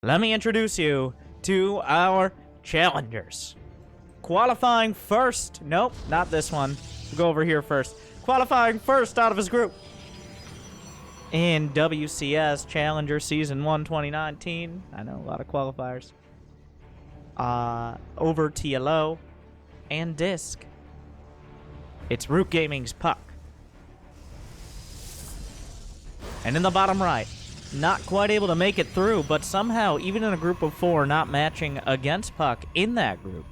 let me introduce you to our challengers. Qualifying first. Nope, not this one. We'll go over here first. Qualifying first out of his group in WCS Challenger Season 1 2019. I know, a lot of qualifiers. Over TLO and Disc. It's Root Gaming's puCK. And in the bottom right, not quite able to make it through, but somehow, even in a group of 4, not matching against puCK in that group.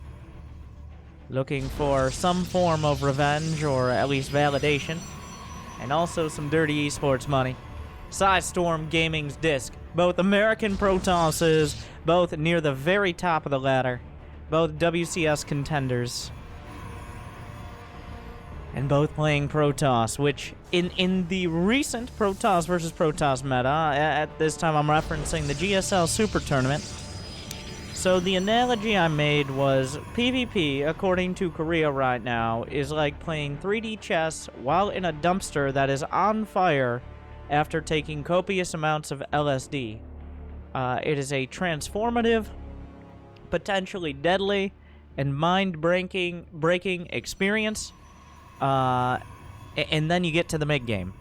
Looking for some form of revenge, or at least validation. And also some dirty esports money. Storm Gaming's Disc. Both American protosses, both near the very top of the ladder. Both WCS contenders. And both playing Protoss, which in the recent Protoss versus Protoss meta, at this time I'm referencing the GSL Super Tournament. So the analogy I made was PvP, according to Korea right now, is like playing 3D chess while in a dumpster that is on fire after taking copious amounts of LSD. It is a transformative, potentially deadly, and mind-breaking experience. And then you get to the mid-game.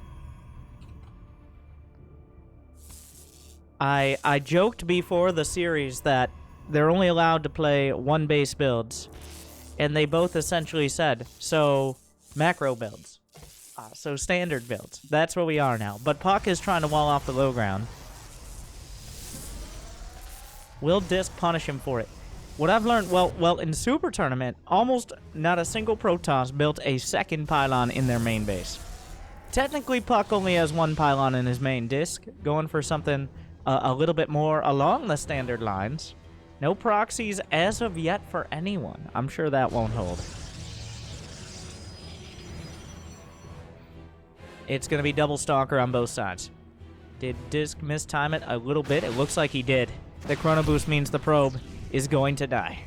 I joked before the series that they're only allowed to play 1 base builds, and they both essentially said, so macro builds. So standard builds. That's where we are now. But puCK is trying to wall off the low ground. Will Disc punish him for it? What I've learned, well, in Super Tournament, almost not a single Protoss built a second pylon in their main base. Technically, puCK only has 1 pylon in his main Disc, going for something a little bit more along the standard lines. No proxies as of yet for anyone. I'm sure that won't hold. It's going to be double stalker on both sides. Did Disc mistime it a little bit? It looks like he did. The chrono boost means the probe is going to die.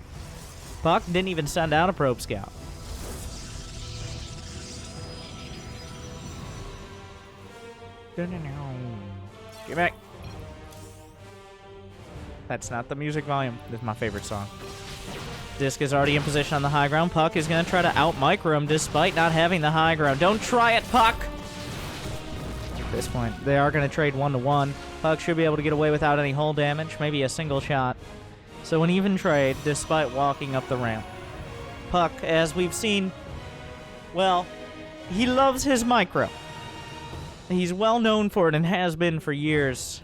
puCK didn't even send out a probe scout. Get back. That's not the music volume. This is my favorite song. Disc is already in position on the high ground. puCK is going to try to out-micro him despite not having the high ground. Don't try it, puCK! At this point, they are going to trade 1-to-1. puCK should be able to get away without any hull damage, maybe a single shot. So an even trade, despite walking up the ramp. puCK, as we've seen, well, he loves his micro. He's well known for it and has been for years.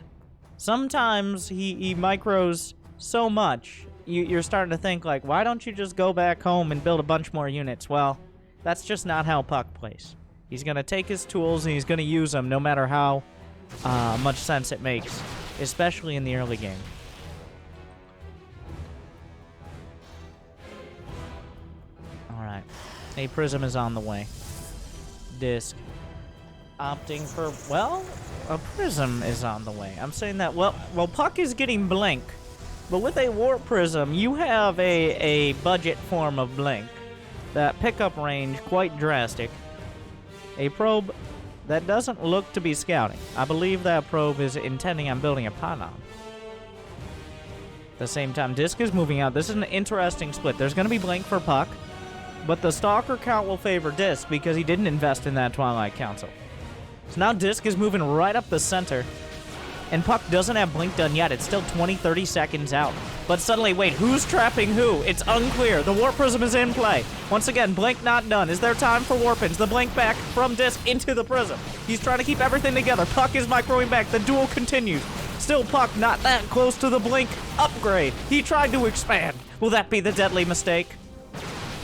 Sometimes he micros so much, you're starting to think, like, why don't you just go back home and build a bunch more units? Well, that's just not how puCK plays. He's going to take his tools and he's going to use them no matter how much sense it makes, especially in the early game. Alright. A prism is on the way. Disc. Opting for, well, a prism is on the way. I'm saying that, well, puCK is getting blink, but with a warp prism, you have a budget form of blink. That pickup range, quite drastic. A probe that doesn't look to be scouting. I believe that probe is intending on building a pylon. At the same time, Disc is moving out. This is an interesting split. There's going to be blink for puCK, but the stalker count will favor Disc because he didn't invest in that Twilight Council. So now Disc is moving right up the center, and puCK doesn't have blink done yet. It's still 20-30 seconds out. But suddenly, wait, who's trapping who? It's unclear. The warp prism is in play. Once again, blink not done. Is there time for warpins? The blink back from Disc into the prism. He's trying to keep everything together. puCK is microing back. The duel continues. Still puCK not that close to the blink upgrade. He tried to expand. Will that be the deadly mistake?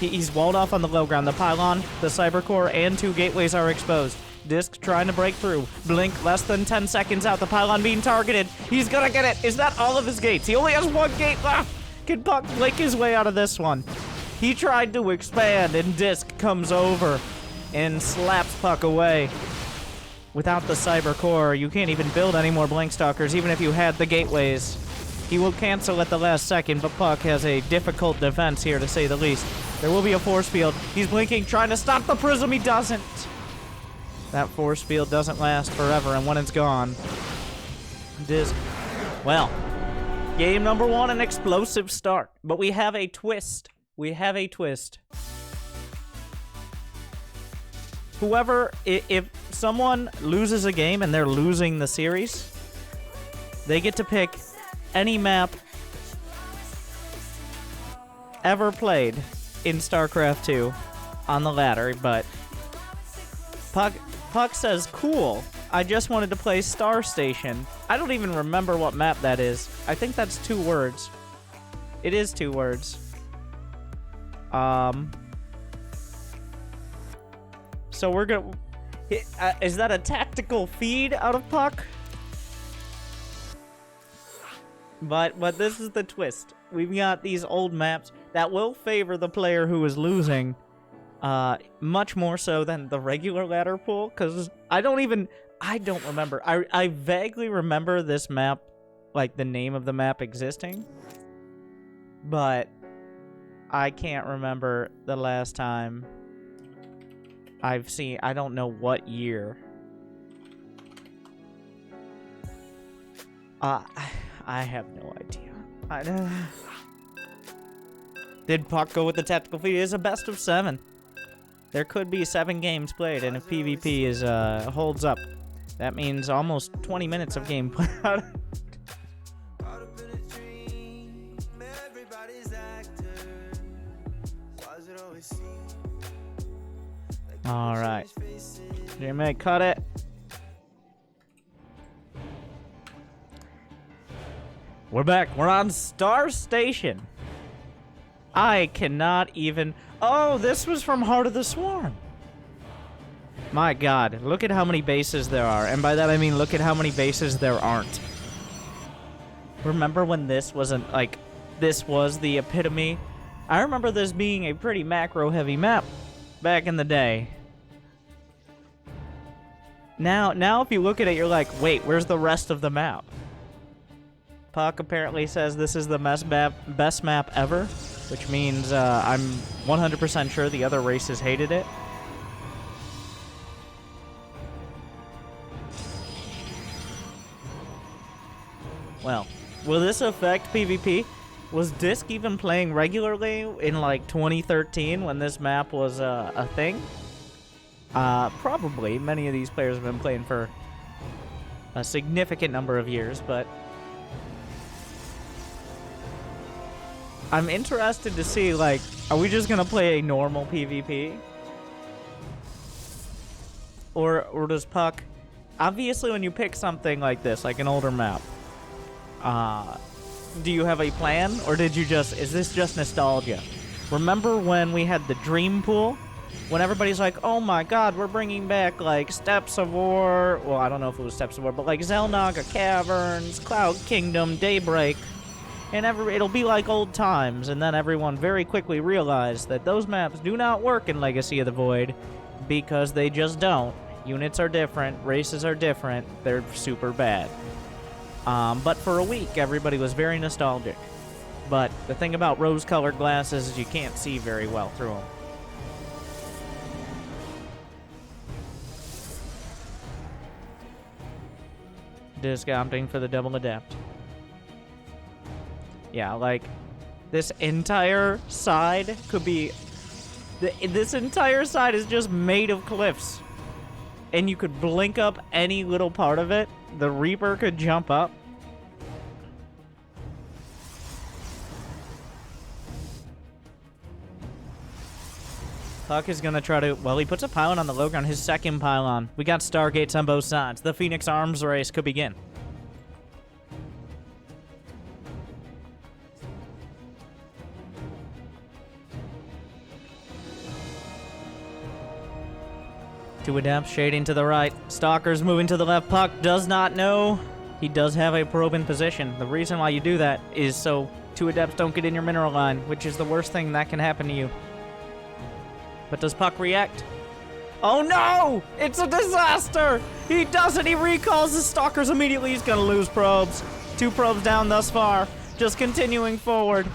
He's walled off on the low ground. The pylon, the cyber core, and 2 gateways are exposed. Disc trying to break through. Blink less than 10 seconds out. The pylon being targeted. He's gonna get it. Is that all of his gates? He only has 1 gate left. Can puCK blink his way out of this one? He tried to expand, and Disc comes over and slaps puCK away. Without the cyber core, you can't even build any more blink stalkers, even if you had the gateways. He will cancel at the last second, but puCK has a difficult defense here, to say the least. There will be a force field. He's blinking, trying to stop the prism. He doesn't. That force field doesn't last forever, and when it's gone, Disc, well, Game number 1, an explosive start. But we have a twist. We have a twist. Whoever, if someone loses a game and they're losing the series, they get to pick any map ever played in StarCraft 2 on the ladder, but puCK says, cool, I just wanted to play Star Station. I don't even remember what map that is. I think that's 2 words. It is 2 words. So we're gonna... is that a tactical feed out of puCK? But this is the twist. We've got these old maps that will favor the player who is losing, much more so than the regular ladder pool, because I don't remember. I vaguely remember this map, like the name of the map existing, but I can't remember the last time I've seen, I don't know what year. I have no idea. Did puCK go with the tactical feed? It is a best of 7. There could be 7 games played, and if PvP is holds up, that means almost 20 minutes of gameplay. All right, Jimmy, cut it. We're back. We're on Star Station. I cannot even... Oh, this was from Heart of the Swarm. My god, look at how many bases there are. And by that I mean look at how many bases there aren't. Remember when this wasn't, like, this was the epitome? I remember this being a pretty macro-heavy map back in the day. Now if you look at it, you're like, wait, where's the rest of the map? puCK apparently says this is the best map ever, which means I'm 100% sure the other races hated it. Well, will this affect PvP? Was Disc even playing regularly in like 2013 when this map was a thing? Probably. Many of these players have been playing for a significant number of years, but I'm interested to see, like, are we just gonna play a normal PvP? Or does puCK... Obviously, when you pick something like this, like an older map, do you have a plan? Or did you just... Is this just nostalgia? Remember when we had the Dream Pool? When everybody's like, oh my god, we're bringing back, like, Steps of War... Well, I don't know if it was Steps of War, but, like, Xel'Naga Caverns, Cloud Kingdom, Daybreak... And it'll be like old times, and then everyone very quickly realized that those maps do not work in Legacy of the Void, because they just don't. Units are different, races are different, they're super bad. But for a week, everybody was very nostalgic. But the thing about rose-colored glasses is you can't see very well through them. Discounting for the double adept. Yeah, like, this entire side could be... This entire side is just made of cliffs. And you could blink up any little part of it. The Reaper could jump up. puCK is gonna try to... Well, he puts a pylon on the low ground, his second pylon. We got Stargates on both sides. The Phoenix arms race could begin. To adapt, shading to the right. Stalker's moving to the left. puCK does not know. He does have a probe in position. The reason why you do that is so 2 adepts don't get in your mineral line, which is the worst thing that can happen to you. But does puCK react? Oh no! It's a disaster! He doesn't! He recalls the Stalkers immediately. He's gonna lose probes. 2 probes down thus far. Just continuing forward.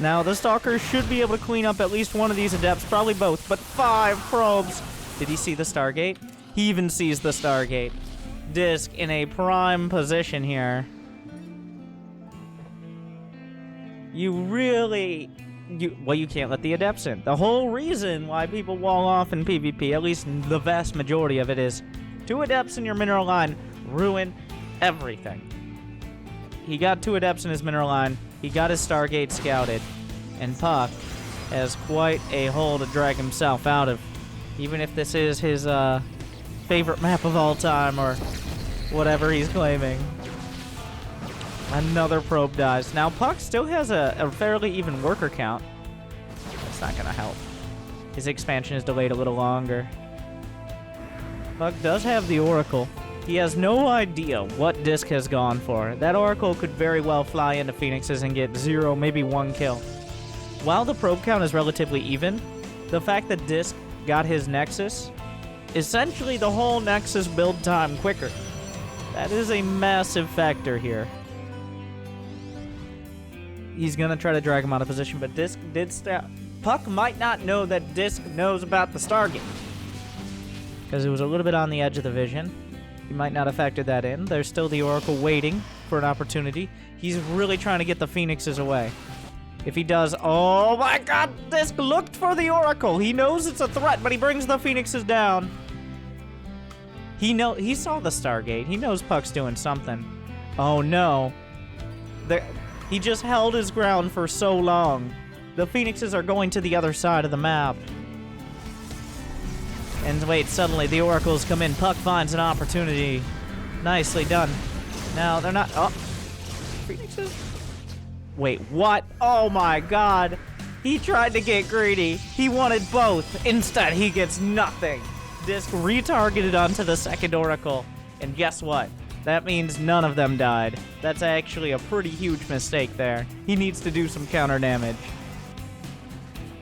Now, the Stalkers should be able to clean up at least one of these adepts. Probably both, but 5 probes. Did he see the Stargate? He even sees the Stargate. Disc in a prime position here. You really... Well, you can't let the adepts in. The whole reason why people wall off in PvP, at least the vast majority of it, is 2 adepts in your mineral line ruin everything. He got 2 adepts in his mineral line. He got his Stargate scouted. And puCK has quite a hole to drag himself out of. Even if this is his favorite map of all time or whatever he's claiming. Another probe dies. Now, puCK still has a fairly even worker count. That's not going to help. His expansion is delayed a little longer. puCK does have the Oracle. He has no idea what Disc has gone for. That Oracle could very well fly into Phoenixes and get 0, maybe 1 kill. While the probe count is relatively even, the fact that Disc got his Nexus, essentially the whole Nexus build time quicker. That is a massive factor here. He's gonna try to drag him out of position, but Disc did stop. puCK might not know that Disc knows about the Stargate, because it was a little bit on the edge of the vision. He might not have factored that in. There's still the Oracle waiting for an opportunity. He's really trying to get the Phoenixes away. If he does, oh my god, Disc looked for the Oracle. He knows it's a threat, but he brings the Phoenixes down. He saw the Stargate. He knows puCK's doing something. Oh no. He just held his ground for so long. The Phoenixes are going to the other side of the map. And wait, suddenly the Oracles come in. puCK finds an opportunity. Nicely done. Now, they're not... Oh. Phoenixes? Wait, what? Oh my god. He tried to get greedy. He wanted both. Instead, he gets nothing. Disc retargeted onto the second Oracle. And guess what? That means none of them died. That's actually a pretty huge mistake there. He needs to do some counter damage.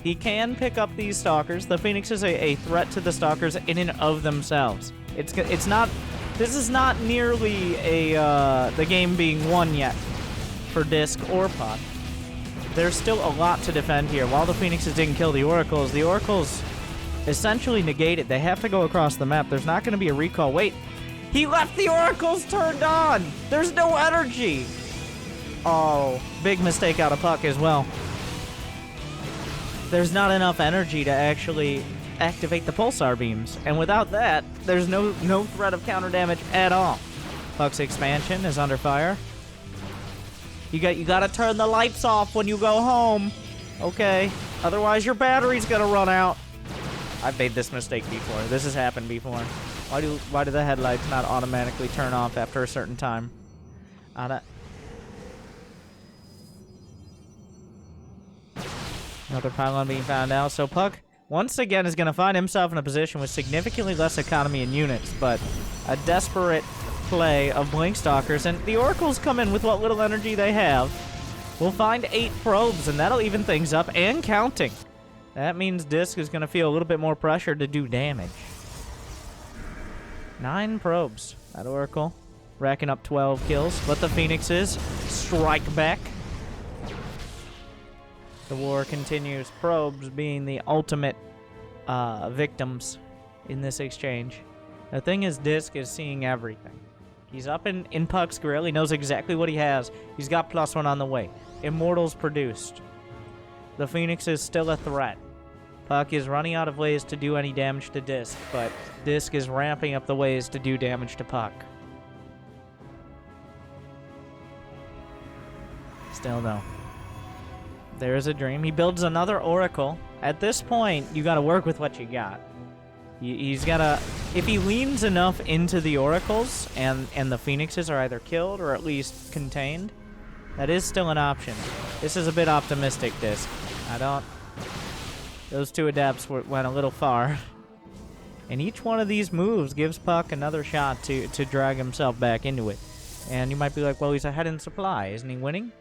He can pick up these Stalkers. The Phoenix is a threat to the Stalkers in and of themselves. It's not... This is not nearly the game being won yet for Disc or puCK. There's still a lot to defend here. While the Phoenixes didn't kill the Oracles essentially negated. They have to go across the map. There's not going to be a recall. Wait. He left the Oracles turned on! There's no energy! Oh, big mistake out of puCK as well. There's not enough energy to actually activate the pulsar beams. And without that, there's no threat of counter damage at all. puCK's expansion is under fire. You gotta turn the lights off when you go home. Okay. Otherwise your battery's gonna run out. I've made this mistake before. This has happened before. Why do the headlights not automatically turn off after a certain time? Another pylon being found now. So puCK, once again, is going to find himself in a position with significantly less economy in units, but a desperate play of Blink Stalkers, and the Oracles come in with what little energy they have. We'll find 8 probes, and that'll even things up, and counting. That means Disc is going to feel a little bit more pressure to do damage. 9 probes. That Oracle racking up 12 kills. Let the Phoenixes strike back. The war continues. Probes being the ultimate victims in this exchange. The thing is, Disc is seeing everything. He's up in puCK's grill. He knows exactly what he has. He's got +1 on the way. Immortals produced. The Phoenix is still a threat. puCK is running out of ways to do any damage to Disc, but Disc is ramping up the ways to do damage to puCK. Still, though, there is a dream. He builds another Oracle. At this point, you gotta work with what you got. He's gotta... If he leans enough into the Oracles, and the Phoenixes are either killed or at least contained, that is still an option. This is a bit optimistic, Disc. Those 2 adepts went a little far. And each one of these moves gives puCK another shot to drag himself back into it. And you might be like, well, he's ahead in supply. Isn't he winning?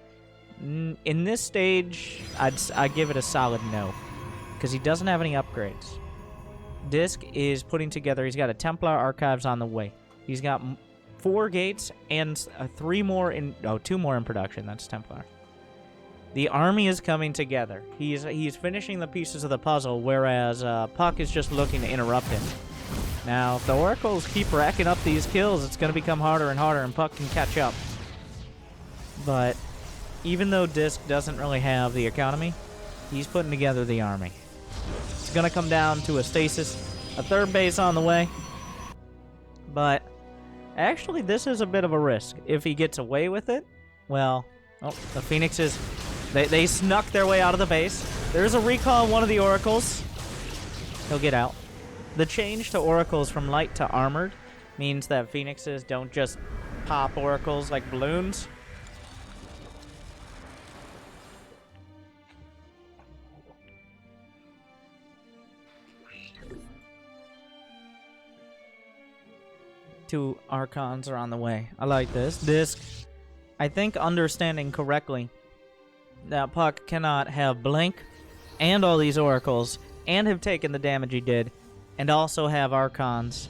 In this stage, I'd give it a solid no. Because he doesn't have any upgrades. Disc is putting together... He's got a Templar Archives on the way. He's got 4 gates and 2 more in production. That's Templar. The army is coming together. He's finishing the pieces of the puzzle, whereas puCK is just looking to interrupt him. Now, if the Oracles keep racking up these kills, it's going to become harder and harder, and puCK can catch up. But even though Disc doesn't really have the economy, he's putting together the army. It's gonna come down to a stasis, a third base on the way. But actually, this is a bit of a risk. If he gets away with it, well, oh, the Phoenixes, they snuck their way out of the base. There's a recall on one of the oracles. He'll get out. The change to oracles from light to armored means that Phoenixes don't just pop oracles like balloons. Two Archons are on the way. I like this. Disc, I think understanding correctly that puCK cannot have Blink and all these oracles and have taken the damage he did and also have Archons.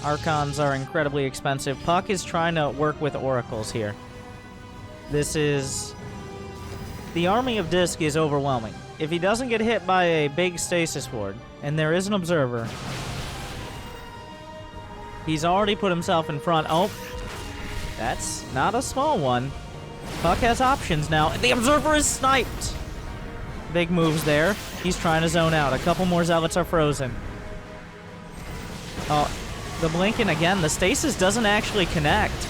Archons are incredibly expensive. puCK is trying to work with oracles here. This is... The army of Disc is overwhelming. If he doesn't get hit by a big Stasis Ward, and there is an observer, he's already put himself in front. Oh, that's not a small one. puCK has options now. The observer is sniped. Big moves there. He's trying to zone out. A couple more zealots are frozen. Oh, the blinking again. The stasis doesn't actually connect.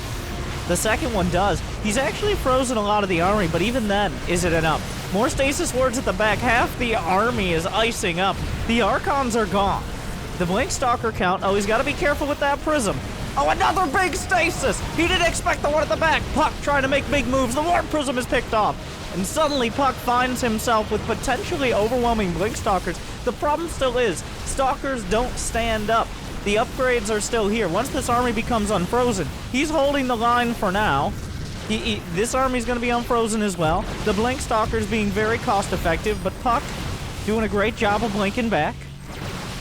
The second one does. He's actually frozen a lot of the army, but even then, is it enough? More stasis wards at the back. Half the army is icing up. The Archons are gone. The Blink Stalker count. Oh, he's got to be careful with that Prism. Oh, another big stasis! He didn't expect the one at the back. puCK trying to make big moves. The Ward Prism is picked off. And suddenly, puCK finds himself with potentially overwhelming Blink Stalkers. The problem still is, Stalkers don't stand up. The upgrades are still here. Once this army becomes unfrozen, he's holding the line for now. This army's going to be unfrozen as well. The Blink Stalkers being very cost-effective, but puCK doing a great job of blinking back.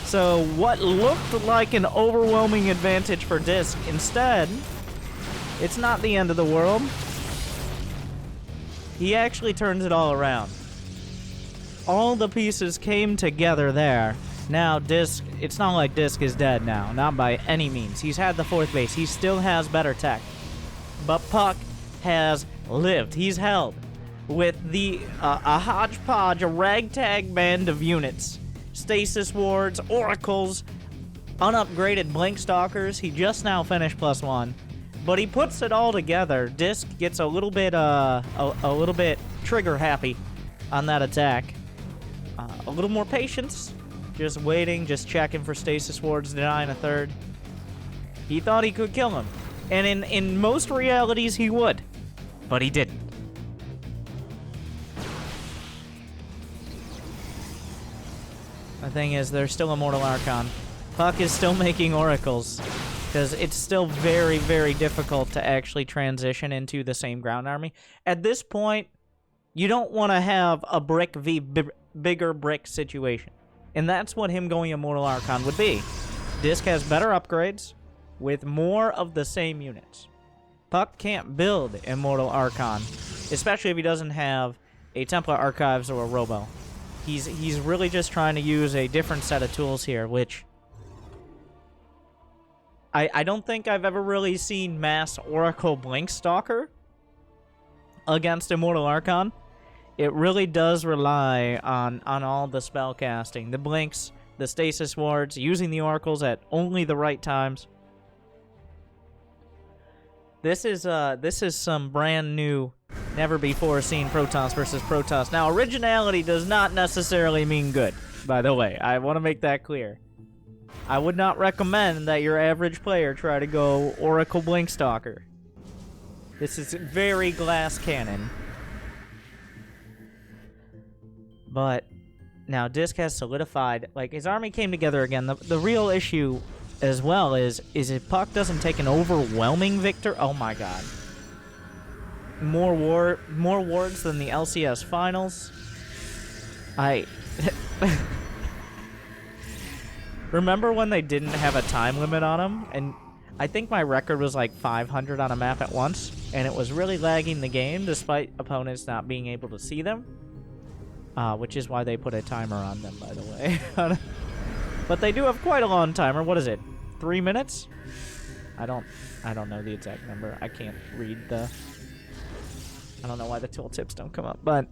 So what looked like an overwhelming advantage for Disc, instead, it's not the end of the world. He actually turns it all around. All the pieces came together there. Now Disc, it's not like Disc is dead now, not by any means. He's had the fourth base. He still has better tech. But puCK has lived. He's held with a hodgepodge, a ragtag band of units. Stasis Wards, Oracles, unupgraded Blink Stalkers. He just now finished +1. But he puts it all together. Disc gets a little bit trigger happy on that attack. A little more patience. Just waiting, just checking for Stasis Wards, denying a third. He thought he could kill him. And in most realities, he would. But he didn't. The thing is, there's still Immortal Archon. puCK is still making oracles, because it's still very, very difficult to actually transition into the same ground army. At this point, you don't want to have a brick v bigger brick situation. And that's what him going Immortal Archon would be. Disc has better upgrades with more of the same units. puCK can't build Immortal Archon, especially if he doesn't have a Templar Archives or a Robo. He's really just trying to use a different set of tools here, which I don't think I've ever really seen mass Oracle Blink Stalker against Immortal Archon. It really does rely on all the spell casting, the blinks, the stasis wards, using the oracles at only the right times. This is some brand new, never before seen Protoss versus Protoss. Now, originality does not necessarily mean good, by the way. I want to make that clear. I would not recommend that your average player try to go Oracle Blink Stalker. This is very glass cannon. But now Disc has solidified, like, his army came together again. The real issue as well is if puCK doesn't take an overwhelming victor, oh my god. More wards than the LCS finals. Remember when they didn't have a time limit on them? And I think my record was like 500 on a map at once, and it was really lagging the game despite opponents not being able to see them. Which is why they put a timer on them, by the way. But they do have quite a long timer. What is it? 3 minutes? I don't know the exact number. I can't read the I don't know why the tooltips don't come up, but...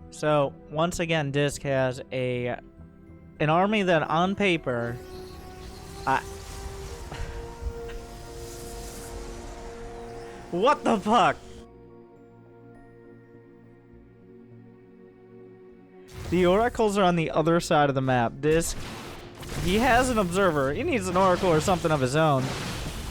So, once again, Disc has an army that, on paper, what the fuck? The oracles are on the other side of the map. Disc, he has an observer. He needs an oracle or something of his own.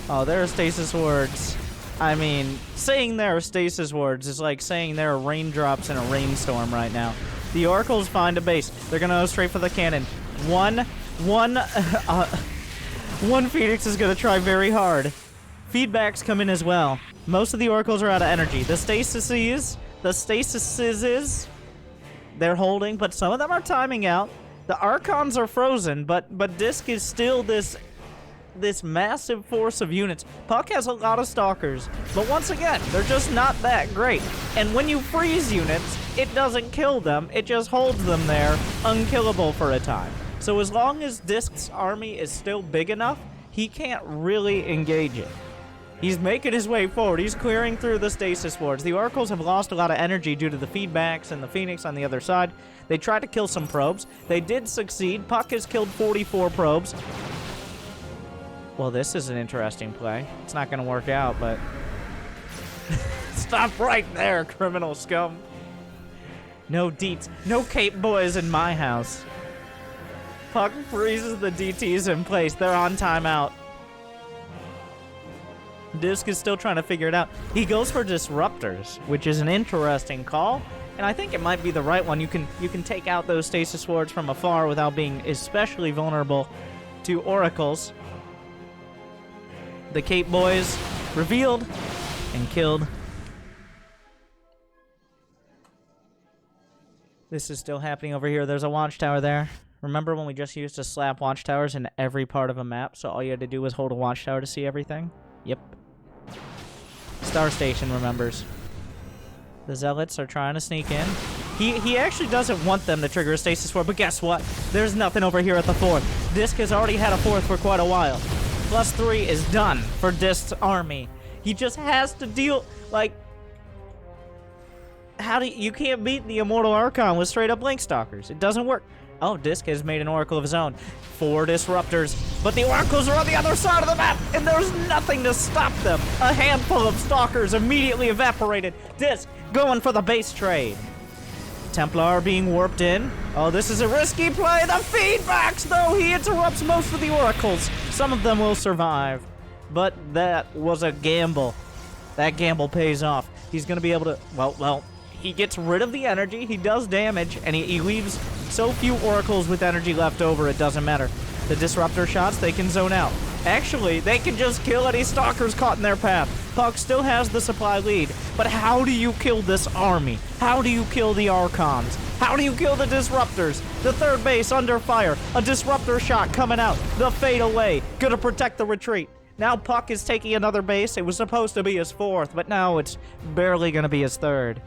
Oh, there are stasis wards. I mean, saying there are stasis wards is like saying there are raindrops in a rainstorm right now. The oracles find a base. They're gonna go straight for the cannon. One Phoenix is gonna try very hard. Feedbacks come in as well. Most of the oracles are out of energy. The stasises, they're holding, but some of them are timing out. The archons are frozen, but Disc is still this massive force of units. puCK has a lot of stalkers, but once again, they're just not that great. And when you freeze units, it doesn't kill them, it just holds them there, unkillable for a time. So as long as Disc's army is still big enough, he can't really engage it. He's making his way forward. He's clearing through the stasis wards. The oracles have lost a lot of energy due to the feedbacks and the Phoenix on the other side. They tried to kill some probes. They did succeed. puCK has killed 44 probes. Well, this is an interesting play. It's not going to work out, but... Stop right there, criminal scum. No deets. No Cape boys in my house. puCK freezes the DTs in place. They're on timeout. Disc is still trying to figure it out. He goes for disruptors, which is an interesting call, and I think it might be the right one. You can take out those stasis wards from afar without being especially vulnerable to oracles. The Cape boys revealed and killed. This is still happening over here. There's a watchtower there. Remember when we just used to slap watchtowers in every part of a map, so all you had to do was hold a watchtower to see everything? Yep. Star Station remembers. The Zealots are trying to sneak in. He actually doesn't want them to trigger a stasis ward, but guess what? There's nothing over here at the fourth. Disc has already had a fourth for quite a while. +3 is done for Disc's army. He just has to deal, like... You can't beat the Immortal Archon with straight up Blink Stalkers. It doesn't work. Oh, Disc has made an Oracle of his own. 4 disruptors, but the Oracles are on the other side of the map, and there's nothing to stop them. A handful of Stalkers immediately evaporated. Disc going for the base trade. Templar being warped in. Oh, this is a risky play. The feedbacks, though, he interrupts most of the Oracles. Some of them will survive, but that was a gamble. That gamble pays off. He's going to be able to, well, he gets rid of the energy, he does damage, and he leaves so few oracles with energy left over, it doesn't matter. The disruptor shots, they can zone out. Actually, they can just kill any stalkers caught in their path. puCK still has the supply lead, but how do you kill this army? How do you kill the Archons? How do you kill the disruptors? The third base under fire, a disruptor shot coming out, the fade away, gonna protect the retreat. Now puCK is taking another base. It was supposed to be his fourth, but now it's barely gonna be his third.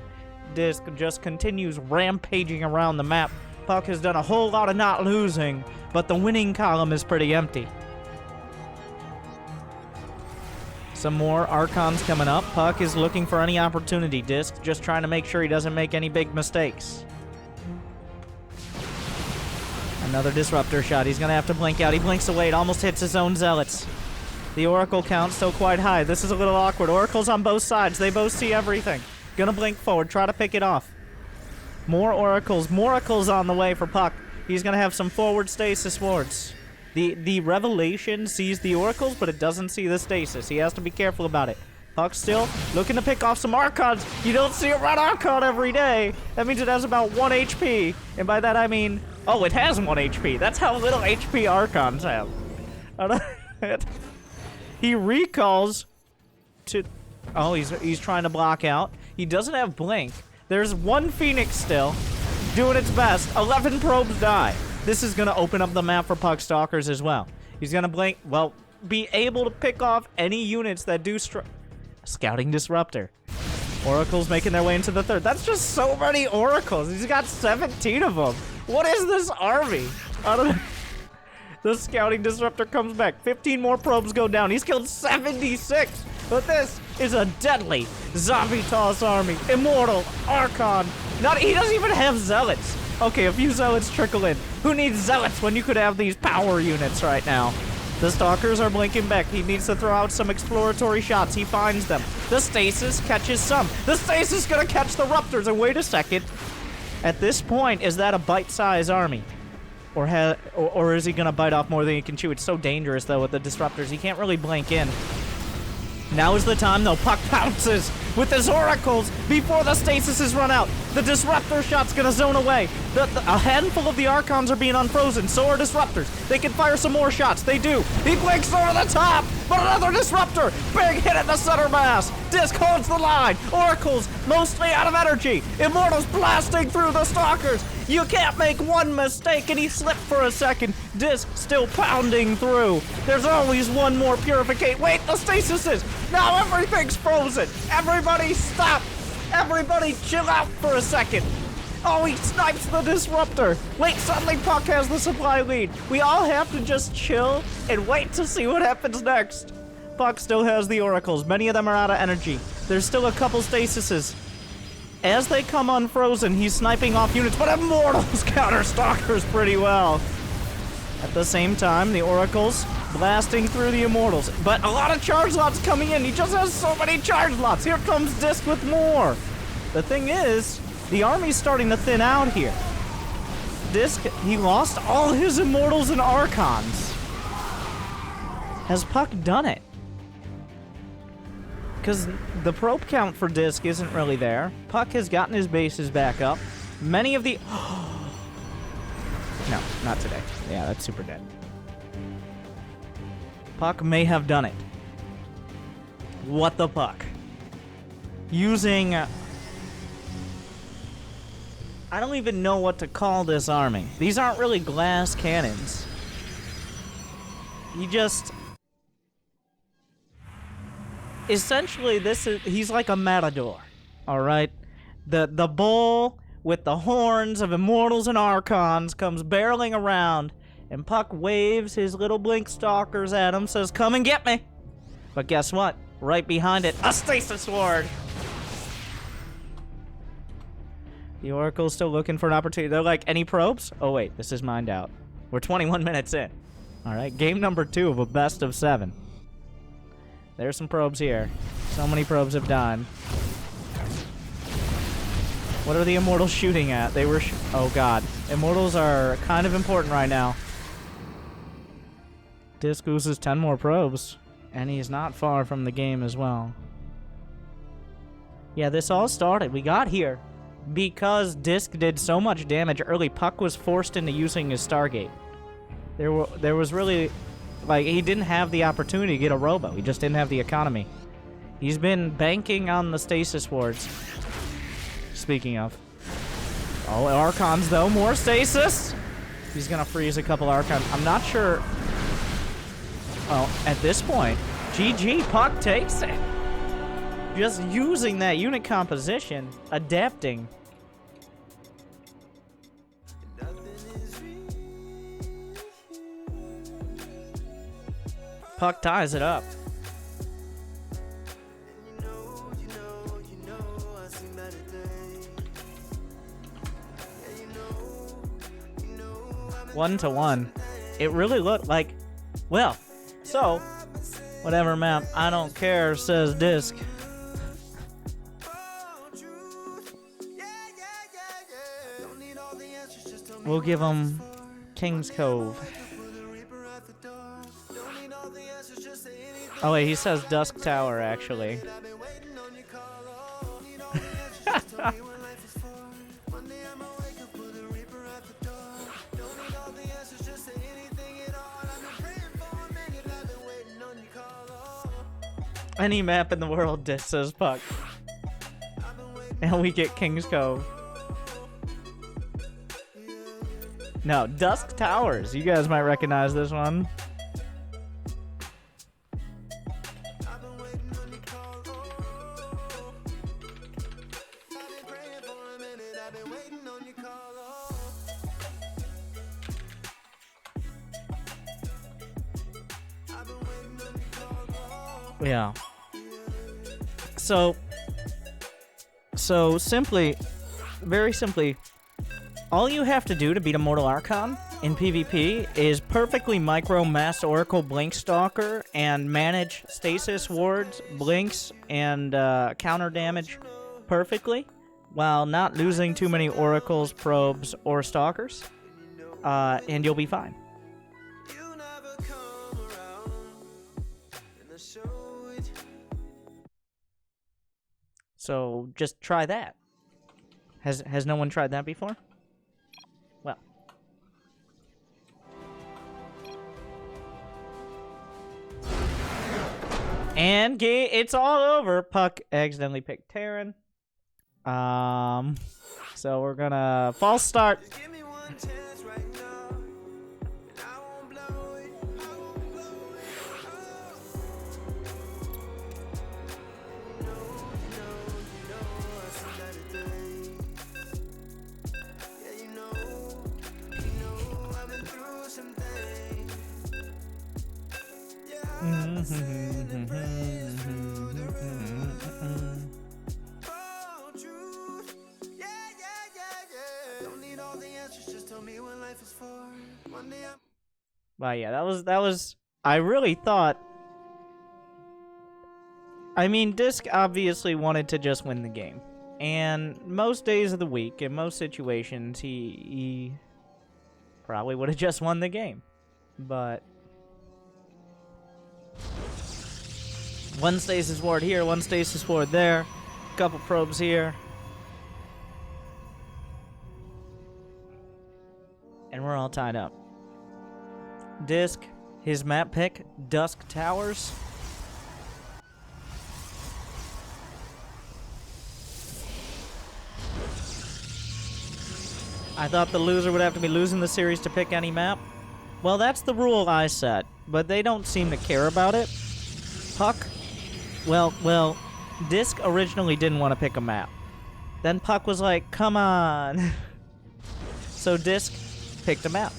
Disc just continues rampaging around the map. puCK has done a whole lot of not losing, but the winning column is pretty empty. Some more Archons coming up. puCK is looking for any opportunity. Disc just trying to make sure he doesn't make any big mistakes. Another disruptor shot. He's going to have to blink out. He blinks away. It almost hits his own Zealots. The Oracle count's still quite high. This is a little awkward. Oracles on both sides. They both see everything. Gonna blink forward, try to pick it off. More oracles on the way for puCK. He's gonna have some forward stasis wards. The revelation sees the oracles, but it doesn't see the stasis. He has to be careful about it. puCK still looking to pick off some Archons. You don't see a red Archon every day. That means it has about 1 HP. And by that I mean, oh, it has 1 HP. That's how little HP Archons have. He recalls to... Oh, he's trying to block out. He doesn't have blink. There's 1 Phoenix still, doing its best. 11 probes die. This is going to open up the map for puCK Stalkers as well. He's going to blink, well, be able to pick off any units that do Scouting Disruptor. Oracles making their way into the third. That's just so many Oracles. He's got 17 of them. What is this army? I don't know. The Scouting Disruptor comes back. 15 more probes go down. He's killed 76. But this is a deadly zombie toss army. Immortal, Archon. He doesn't even have Zealots. Okay, a few Zealots trickle in. Who needs Zealots when you could have these power units right now? The Stalkers are blinking back. He needs to throw out some exploratory shots. He finds them. The Stasis catches some. The Stasis gonna catch the Ruptors. And wait a second. At this point, is that a bite-sized army? Or is he gonna bite off more than he can chew? It's so dangerous, though, with the Disruptors. He can't really blink in. Now is the time, though. puCK pounces with his Oracles before the Stasis run out. The Disruptor shot's gonna zone away. A handful of the Archons are being unfrozen. So are Disruptors. They can fire some more shots. They do. He blinks over the top, but another Disruptor. Big hit at the center mass. Disc holds the line. Oracles mostly out of energy. Immortals blasting through the Stalkers. You can't make one mistake, and he slipped for a second. Disc still pounding through. There's always one more purificate. Wait, the Stasis is. Now everything's frozen. Everybody stop. Everybody chill out for a second. Oh, he snipes the Disruptor. Wait, suddenly puCK has the supply lead. We all have to just chill and wait to see what happens next. puCK still has the Oracles. Many of them are out of energy. There's still a couple Stasises. As they come unfrozen, he's sniping off units, but Immortals counter Stalkers pretty well. At the same time, the Oracles blasting through the Immortals. But a lot of charge lots coming in. He just has so many charge lots. Here comes Disc with more. The thing is, the army's starting to thin out here. Disc, he lost all his Immortals and Archons. Has puCK done it? Because the probe count for Disc isn't really there. puCK has gotten his bases back up. Many of the... No, not today. Yeah, that's super dead. puCK may have done it. What the puck? Using... I don't even know what to call this army. These aren't really glass cannons. He just... Essentially, he's like a matador, all right? The bull with the horns of Immortals and Archons comes barreling around, and puCK waves his little blink stalkers at him, says, "Come and get me." But guess what? Right behind it, a Stasis Ward. The Oracle's still looking for an opportunity. They're like, any probes? Oh wait, this is mined out. We're 21 minutes in. All right, game number 2 of a best of 7. There's some probes here. So many probes have died. What are the Immortals shooting at? They were oh god. Immortals are kind of important right now. Disc loses 10 more probes. And he's not far from the game as well. Yeah, this all started. We got here because Disc did so much damage early. puCK was forced into using his Stargate. There was really... Like, he didn't have the opportunity to get a robo. He just didn't have the economy. He's been banking on the Stasis Wards. Speaking of. Oh, Archons, though. More Stasis. He's going to freeze a couple Archons. I'm not sure. Well, at this point, GG, puCK takes it. Just using that unit composition, adapting. puCK ties it up. One to one. It really looked like, well, so, whatever map, I don't care, says Disc. We'll give him King's Cove. Oh wait, he says Dusk Tower, actually. Any map in the world, Disc says puCK. And we get King's Cove. No, Dusk Towers. You guys might recognize this one. Yeah. So simply, very simply, all you have to do to beat a Mortal Archon in PvP is perfectly micro-mass Oracle Blink Stalker and manage Stasis Wards, Blinks, and counter damage perfectly while not losing too many Oracles, Probes, or Stalkers, and you'll be fine. So just try that. Has no one tried that before? Well. And it's all over. puCK accidentally picked Terran. So we're gonna false start. Well, yeah, that was. I really thought. I mean, Disc obviously wanted to just win the game, and most days of the week, in most situations, he probably would have just won the game, but one Stasis Ward here, one Stasis Ward there, a couple probes here, and we're all tied up. Disc, his map pick, Dusk Towers. I thought the loser would have to be losing the series to pick any map. Well, that's the rule I set, but they don't seem to care about it. puCK, well, Disc originally didn't want to pick a map. Then puCK was like, come on. So Disc picked a map.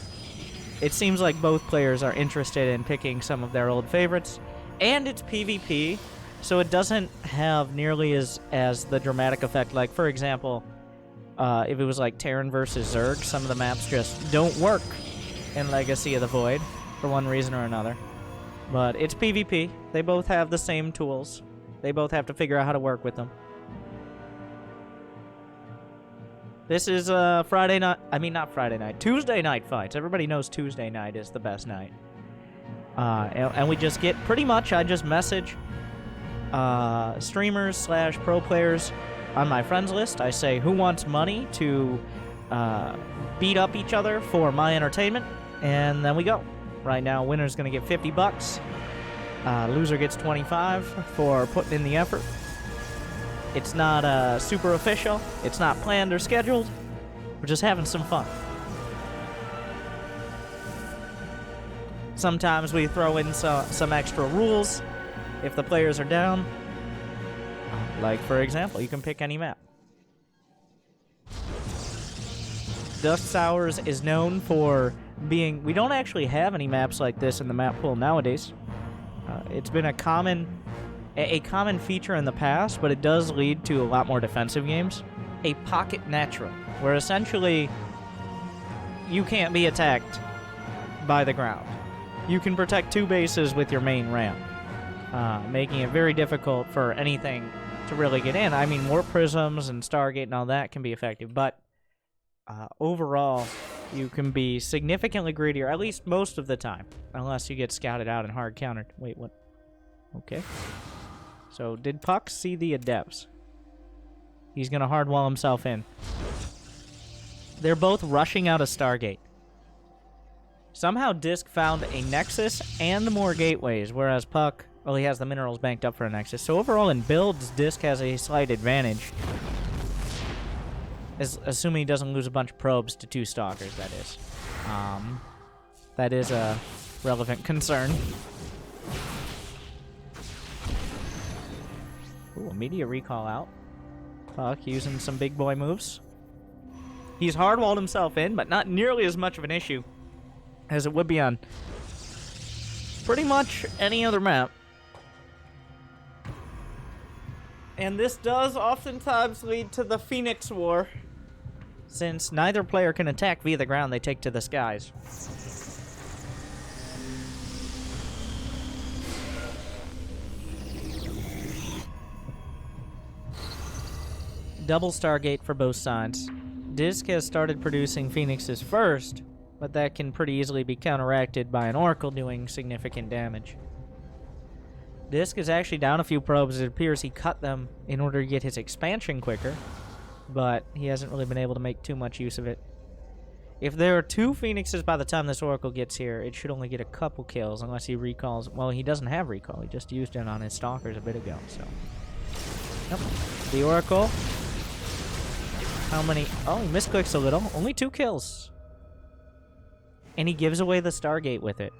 It seems like both players are interested in picking some of their old favorites, and it's PvP, so it doesn't have nearly as the dramatic effect. Like, for example, if it was like Terran versus Zerg, some of the maps just don't work in Legacy of the Void for one reason or another. But it's PvP. They both have the same tools. They both have to figure out how to work with them. This is Friday night. I mean, not Friday night. Tuesday night fights. Everybody knows Tuesday night is the best night. And we just get pretty much. I just message streamers / pro players on my friends list. I say who wants money to beat up each other for my entertainment, and then we go. Right now, winner's gonna get $50. Loser gets 25 for putting in the effort. It's not super official. It's not planned or scheduled. We're just having some fun. Sometimes we throw in some extra rules if the players are down. Like, for example, you can pick any map. Dusk Towers is known for being... We don't actually have any maps like this in the map pool nowadays. It's been a common feature in the past, but it does lead to a lot more defensive games. A pocket natural, where essentially you can't be attacked by the ground. You can protect 2 bases with your main ramp, making it very difficult for anything to really get in. I mean, Warp Prisms and Stargate and all that can be effective, but overall, you can be significantly greedier, at least most of the time, unless you get scouted out and hard countered. Wait, what? Okay. So, did puCK see the Adepts? He's going to hardwall himself in. They're both rushing out of Stargate. Somehow Disc found a Nexus and more gateways, whereas puCK, well, he has the minerals banked up for a Nexus. So overall in builds, Disc has a slight advantage. Assuming he doesn't lose a bunch of probes to 2 Stalkers, that is. That is a relevant concern. Ooh, immediate recall out. puCK using some big boy moves. He's hardwalled himself in, but not nearly as much of an issue as it would be on pretty much any other map. And this does oftentimes lead to the Phoenix War. Since neither player can attack via the ground, they take to the skies. Double Stargate for both sides. Disk has started producing Phoenixes first, but that can pretty easily be counteracted by an Oracle doing significant damage. Disk is actually down a few probes. It appears he cut them in order to get his expansion quicker, but he hasn't really been able to make too much use of it. If there are 2 Phoenixes by the time this Oracle gets here, it should only get a couple kills unless he recalls. Well, he doesn't have recall. He just used it on his Stalkers a bit ago, so. Yep. The Oracle. How many? Oh, he misclicks a little. Only 2 kills. And he gives away the Stargate with it.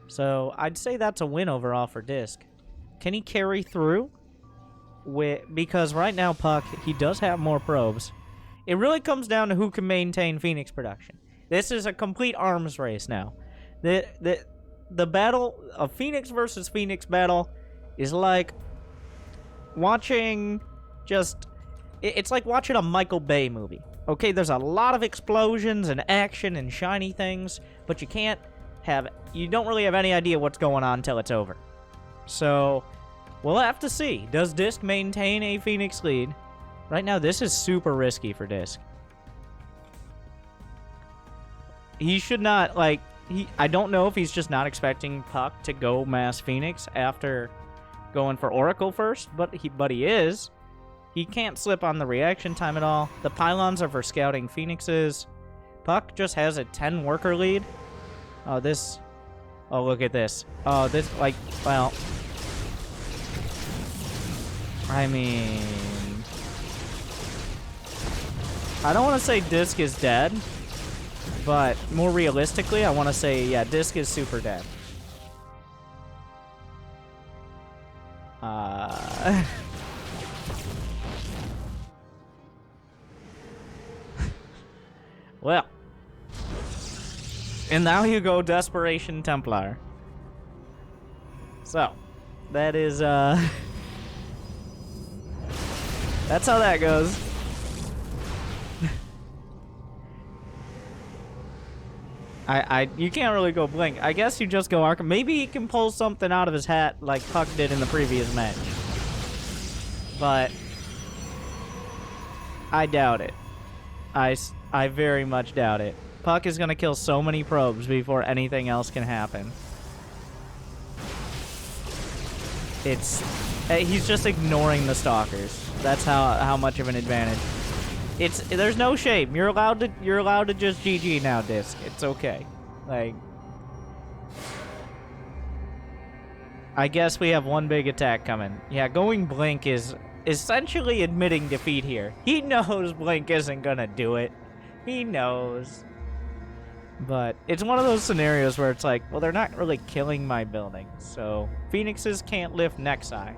So, I'd say that's a win overall for Disk. Can he carry through? Because right now, puCK, he does have more probes. It really comes down to who can maintain Phoenix production. This is a complete arms race now. The battle, a Phoenix versus Phoenix battle, is like watching just... It's like watching a Michael Bay movie. Okay, there's a lot of explosions and action and shiny things, but you don't really have any idea what's going on until it's over. So, we'll have to see. Does Disk maintain a Phoenix lead? Right now, this is super risky for Disk. He should not, like... I don't know if he's just not expecting puCK to go mass Phoenix after going for Oracle first, but he is. He can't slip on the reaction time at all. The pylons are for scouting Phoenixes. puCK just has a 10 worker lead. Oh, this... Oh, look at this. Oh, this, like, well... I mean... I don't want to say Disk is dead, but more realistically, I want to say, yeah, Disk is super dead. Well. And now you go Desperation Templar. So, that is, that's how that goes. You can't really go Blink. I guess you just go Arkham. Maybe he can pull something out of his hat like puCK did in the previous match. But I doubt it. I very much doubt it. puCK is going to kill so many probes before anything else can happen. He's just ignoring the Stalkers. That's how much of an advantage. There's no shame. You're allowed to just GG now, Disk. It's okay. Like, I guess we have one big attack coming. Yeah, going Blink is essentially admitting defeat here. He knows Blink isn't gonna do it. He knows. But it's one of those scenarios where it's like, well, they're not really killing my building, so Phoenixes can't lift Nexi.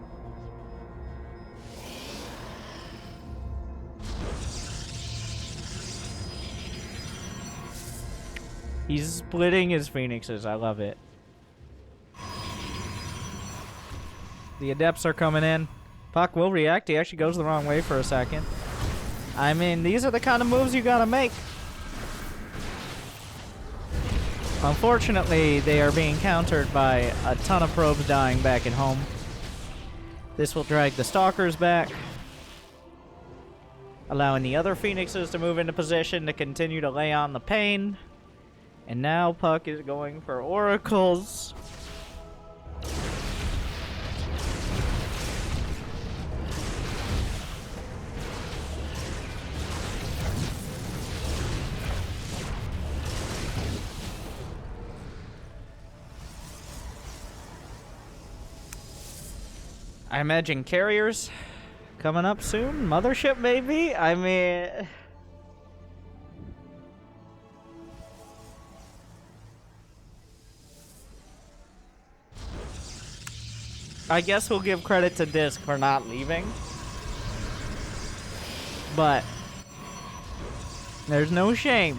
He's splitting his Phoenixes. I love it. The Adepts are coming in. puCK will react. He actually goes the wrong way for a second. I mean, these are the kind of moves you gotta make. Unfortunately, they are being countered by a ton of probes dying back at home. This will drag the Stalkers back, allowing the other Phoenixes to move into position to continue to lay on the pain. And now puCK is going for Oracles. I imagine carriers coming up soon. Mothership, maybe? I mean... I guess we'll give credit to Disk for not leaving. But there's no shame.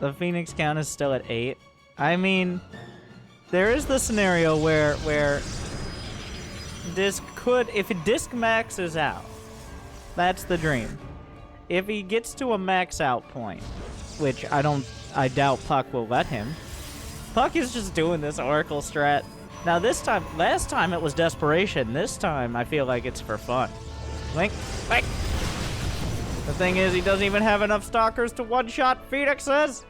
The Phoenix count is still at 8. I mean, there is the scenario where Disc could, if Disc maxes out, that's the dream. If he gets to a max out point, which I doubt puCK will let him. puCK is just doing this Oracle strat. Now last time it was desperation. This time I feel like it's for fun. Link. The thing is, he doesn't even have enough stalkers to one-shot Phoenixes.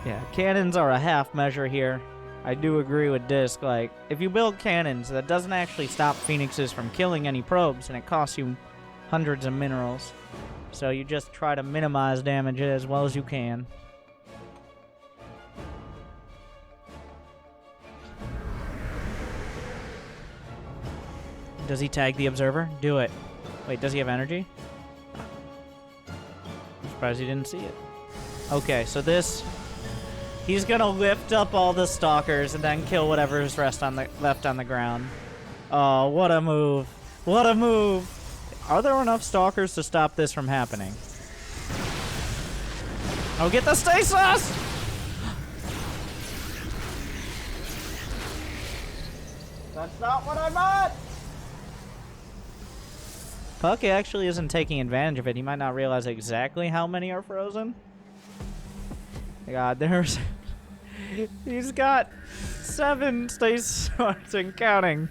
Yeah, cannons are a half measure here. I do agree with Disc. Like, if you build cannons, that doesn't actually stop Phoenixes from killing any probes, and it costs you hundreds of minerals. So you just try to minimize damage as well as you can. Does he tag the observer? Do it. Wait, does he have energy? I'm surprised he didn't see it. Okay, so this... He's gonna lift up all the stalkers and then kill whatever's left on the ground. Oh, what a move. What a move. Are there enough stalkers to stop this from happening? Oh, get the stasis! That's not what I meant! puCK actually isn't taking advantage of it. He might not realize exactly how many are frozen. God, there's... He's got 7 Stasis Wards and counting.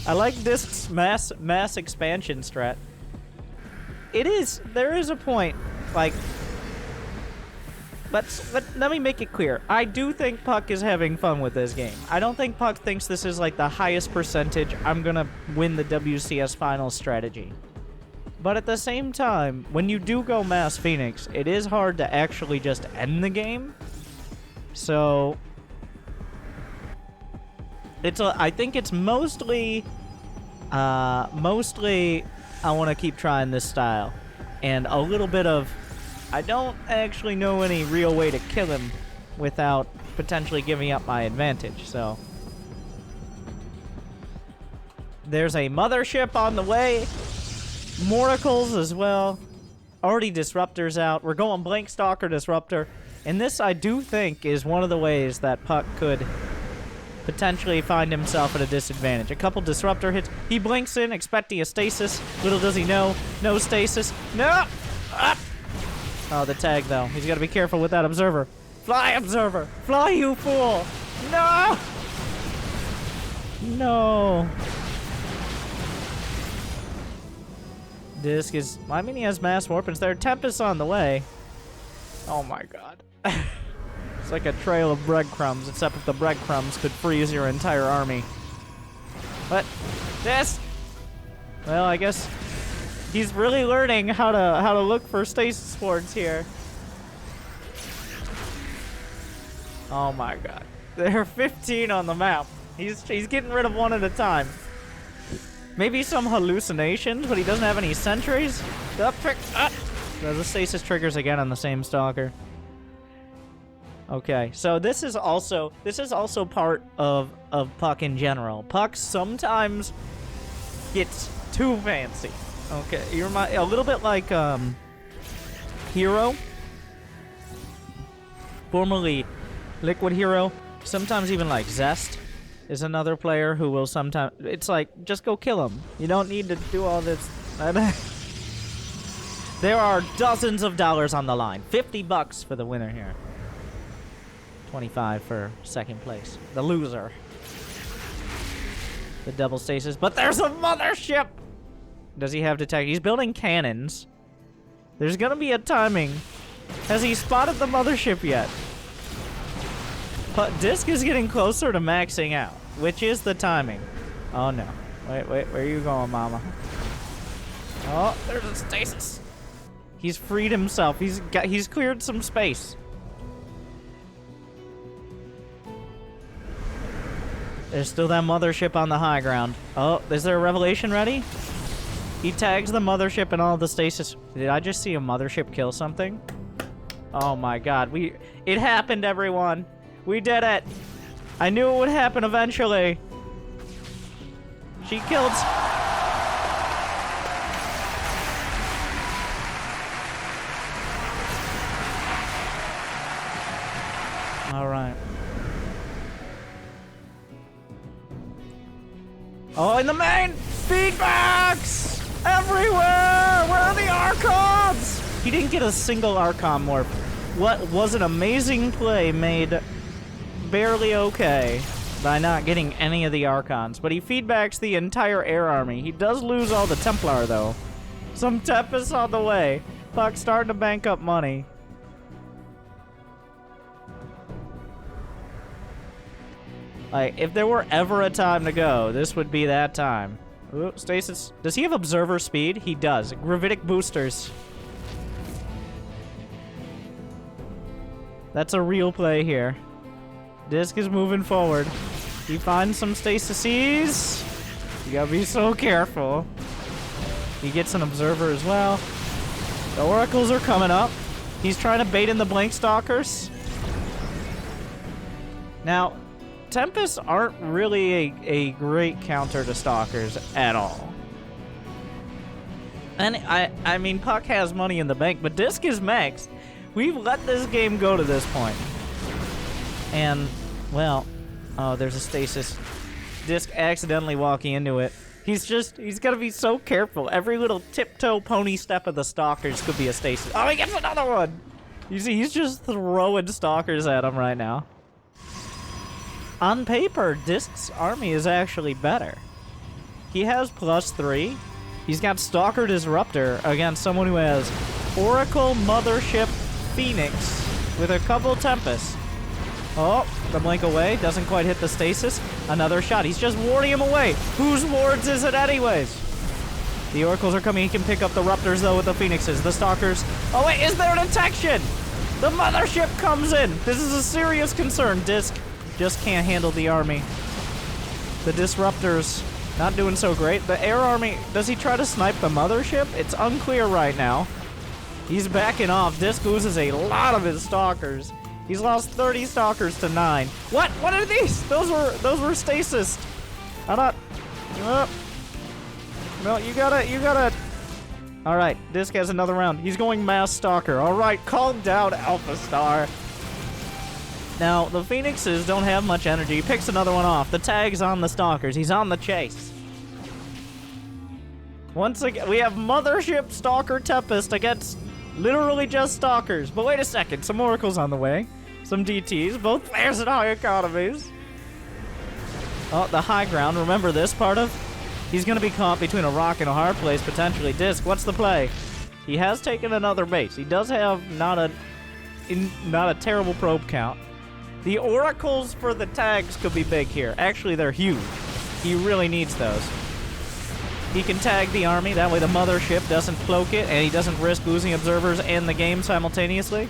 I like Disc's mass expansion strat. There is a point, like... But let me make it clear. I do think puCK is having fun with this game. I don't think puCK thinks this is like the highest percentage I'm gonna win the WCS finals strategy. But at the same time, when you do go mass Phoenix, it is hard to actually just end the game. So I think it's mostly I want to keep trying this style, and a little bit of I don't actually know any real way to kill him without potentially giving up my advantage. So there's a mothership on the way. Moracles as well. Already Disruptor's out. We're going Blank Stalker Disruptor. And this, I do think, is one of the ways that puCK could potentially find himself at a disadvantage. A couple Disruptor hits. He blinks in, expecting a stasis. Little does he know. No stasis. No! Ah! Oh, the tag, though. He's got to be careful with that Observer. Fly, Observer! Fly, you fool! No! No! Disc is... I mean, he has mass warpings there. Tempest on the way. Oh my god. It's like a trail of breadcrumbs, except if the breadcrumbs could freeze your entire army. But... Disc! Well, I guess... He's really learning how to look for Stasis Wards here. Oh my god. There are 15 on the map. He's getting rid of one at a time. Maybe some hallucinations, but he doesn't have any sentries. The stasis triggers again on the same stalker. Okay, so this is also part of puCK in general. puCK sometimes gets too fancy. Okay, you're a little bit like Hero, formerly Liquid Hero. Sometimes even like Zest is another player who will sometimes... It's like, just go kill him. You don't need to do all this. There are dozens of dollars on the line. $50 for the winner here. 25 for second place. The loser. The double stasis. But there's a mothership! Does he have detect? He's building cannons. There's gonna be a timing. Has he spotted the mothership yet? But Disc is getting closer to maxing out, which is the timing. Oh no. Wait, where are you going, mama? Oh, there's a stasis. He's freed himself. He's cleared some space. There's still that mothership on the high ground. Oh, is there a revelation ready? He tags the mothership and all the stasis. Did I just see a mothership kill something? Oh my god. It happened, everyone. We did it. I knew it would happen eventually. She killed... Alright. Oh, in the main! Feedbacks! Everywhere! Where are the Archons? He didn't get a single Archon morph. What was an amazing play made barely okay by not getting any of the Archons, but he feedbacks the entire air army. He does lose all the Templar, though. Some Tempest on the way. puCK starting to bank up money. Like, if there were ever a time to go, this would be that time. Ooh, Stasis. Does he have observer speed? He does. Gravitic boosters. That's a real play here. Disc is moving forward. He finds some stasises. You gotta be so careful. He gets an observer as well. The oracles are coming up. He's trying to bait in the blink stalkers. Now, Tempests aren't really a great counter to stalkers at all. And I mean, puCK has money in the bank, but Disc is maxed. We've let this game go to this point. And, well, oh, there's a stasis. Disc accidentally walking into it. He's gotta be so careful. Every little tiptoe pony step of the stalkers could be a stasis. Oh, he gets another one! You see, he's just throwing stalkers at him right now. On paper, Disc's army is actually better. He has +3. He's got Stalker Disruptor against someone who has Oracle, Mothership, Phoenix with a couple Tempests. Oh, the blink away. Doesn't quite hit the stasis. Another shot. He's just warding him away. Whose wards is it anyways? The Oracles are coming. He can pick up the Ruptors, though, with the Phoenixes. The Stalkers. Oh, wait. Is there a detection? The Mothership comes in. This is a serious concern. Disc just can't handle the army. The Disruptors not doing so great. The air army, does he try to snipe the Mothership? It's unclear right now. He's backing off. Disc loses a lot of his Stalkers. He's lost 30 Stalkers to 9. What? What are these? Those were stasis. I'm not... no, you gotta... Alright, Disc has another round. He's going Mass Stalker. Alright, calm down, Alpha Star. Now, the Phoenixes don't have much energy. He picks another one off. The tag's on the Stalkers. He's on the chase. Once again, we have Mothership Stalker Tempest against literally just Stalkers. But wait a second. Some Oracles on the way. Some DTs. Both players at high economies. Oh, the high ground. Remember this part of? He's going to be caught between a rock and a hard place, potentially. Disc, what's the play? He has taken another base. He does have not a terrible probe count. The Oracles for the tags could be big here. Actually, they're huge. He really needs those. He can tag the army. That way the Mothership doesn't cloak it, and he doesn't risk losing observers and the game simultaneously.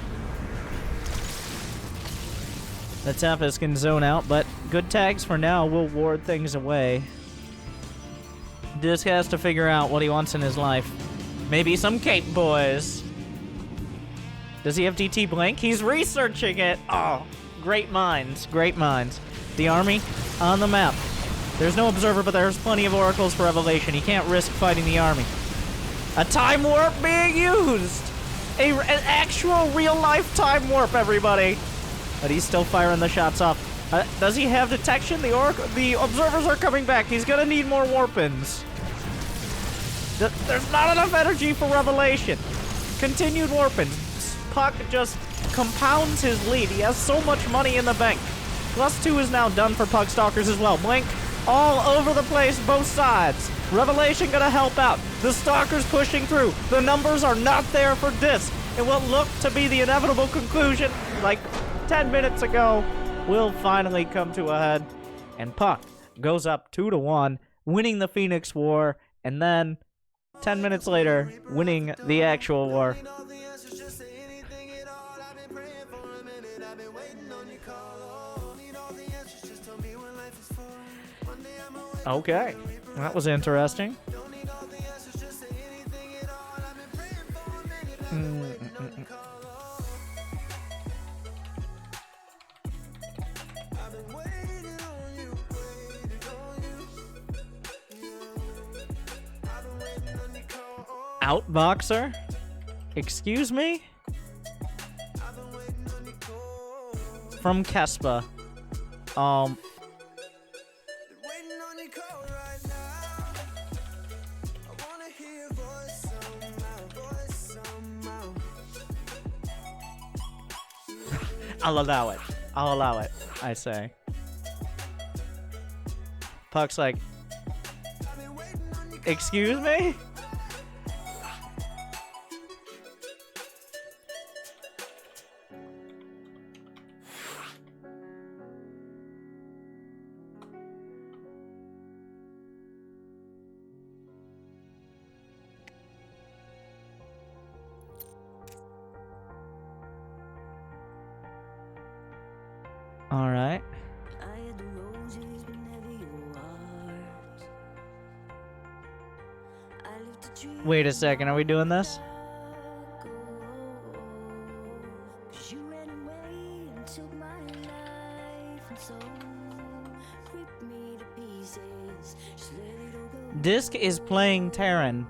The Tempest can zone out, but good tags for now will ward things away. Disc has to figure out what he wants in his life. Maybe some Cape Boys. Does he have DT Blink? He's researching it. Oh. Great minds, great minds. The army on the map. There's no observer, but there's plenty of Oracles for Revelation. He can't risk fighting the army. A time warp being used! An actual real-life time warp, everybody! But he's still firing the shots off. Does he have detection? The observers are coming back. He's gonna need more warp-ins. There's not enough energy for Revelation. Continued warp-ins. puCK just compounds his lead. He has so much money in the bank. +2 is now done for puCK Stalkers as well. Blink all over the place, both sides. Revelation gonna help out. The Stalkers pushing through. The numbers are not there for Disc. And what looked to be the inevitable conclusion, like 10 minutes ago, will finally come to a head. And puCK goes up 2-1, winning the Phoenix War, and then 10 minutes later, winning the actual war. Okay, that was interesting. Outboxer? Excuse me? From Kespa. I'll allow it. I'll allow it, I say. puCK's like, excuse me? All right. Wait a second, are we doing this? Disc is playing Terran.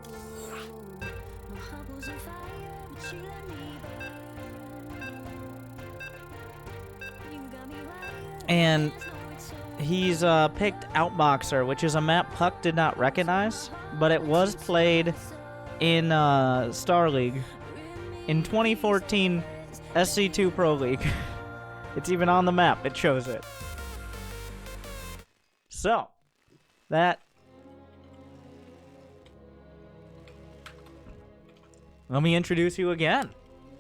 And he's picked Outboxer, which is a map puCK did not recognize, but it was played in Star League in 2014 SC2 Pro League. It's even on the map. It shows it. So, that... Let me introduce you again.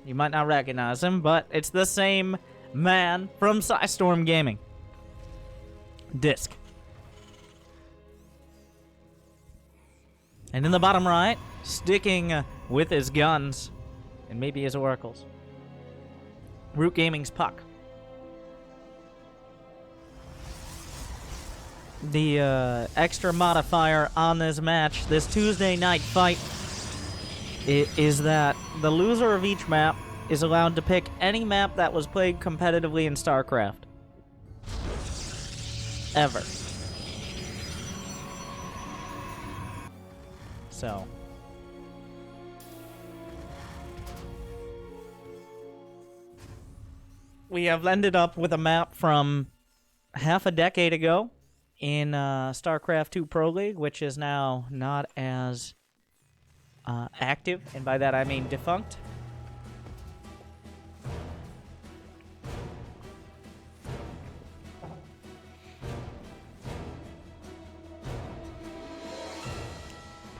You might not recognize him, but it's the same man from Storm Gaming. Disc. And in the bottom right, sticking with his guns and maybe his oracles, Root Gaming's puCK. The extra modifier on this match, this Tuesday night fight, is that the loser of each map is allowed to pick any map that was played competitively in StarCraft. Ever. So. We have ended up with a map from half a decade ago in StarCraft 2 Pro League, which is now not as active, and by that I mean defunct.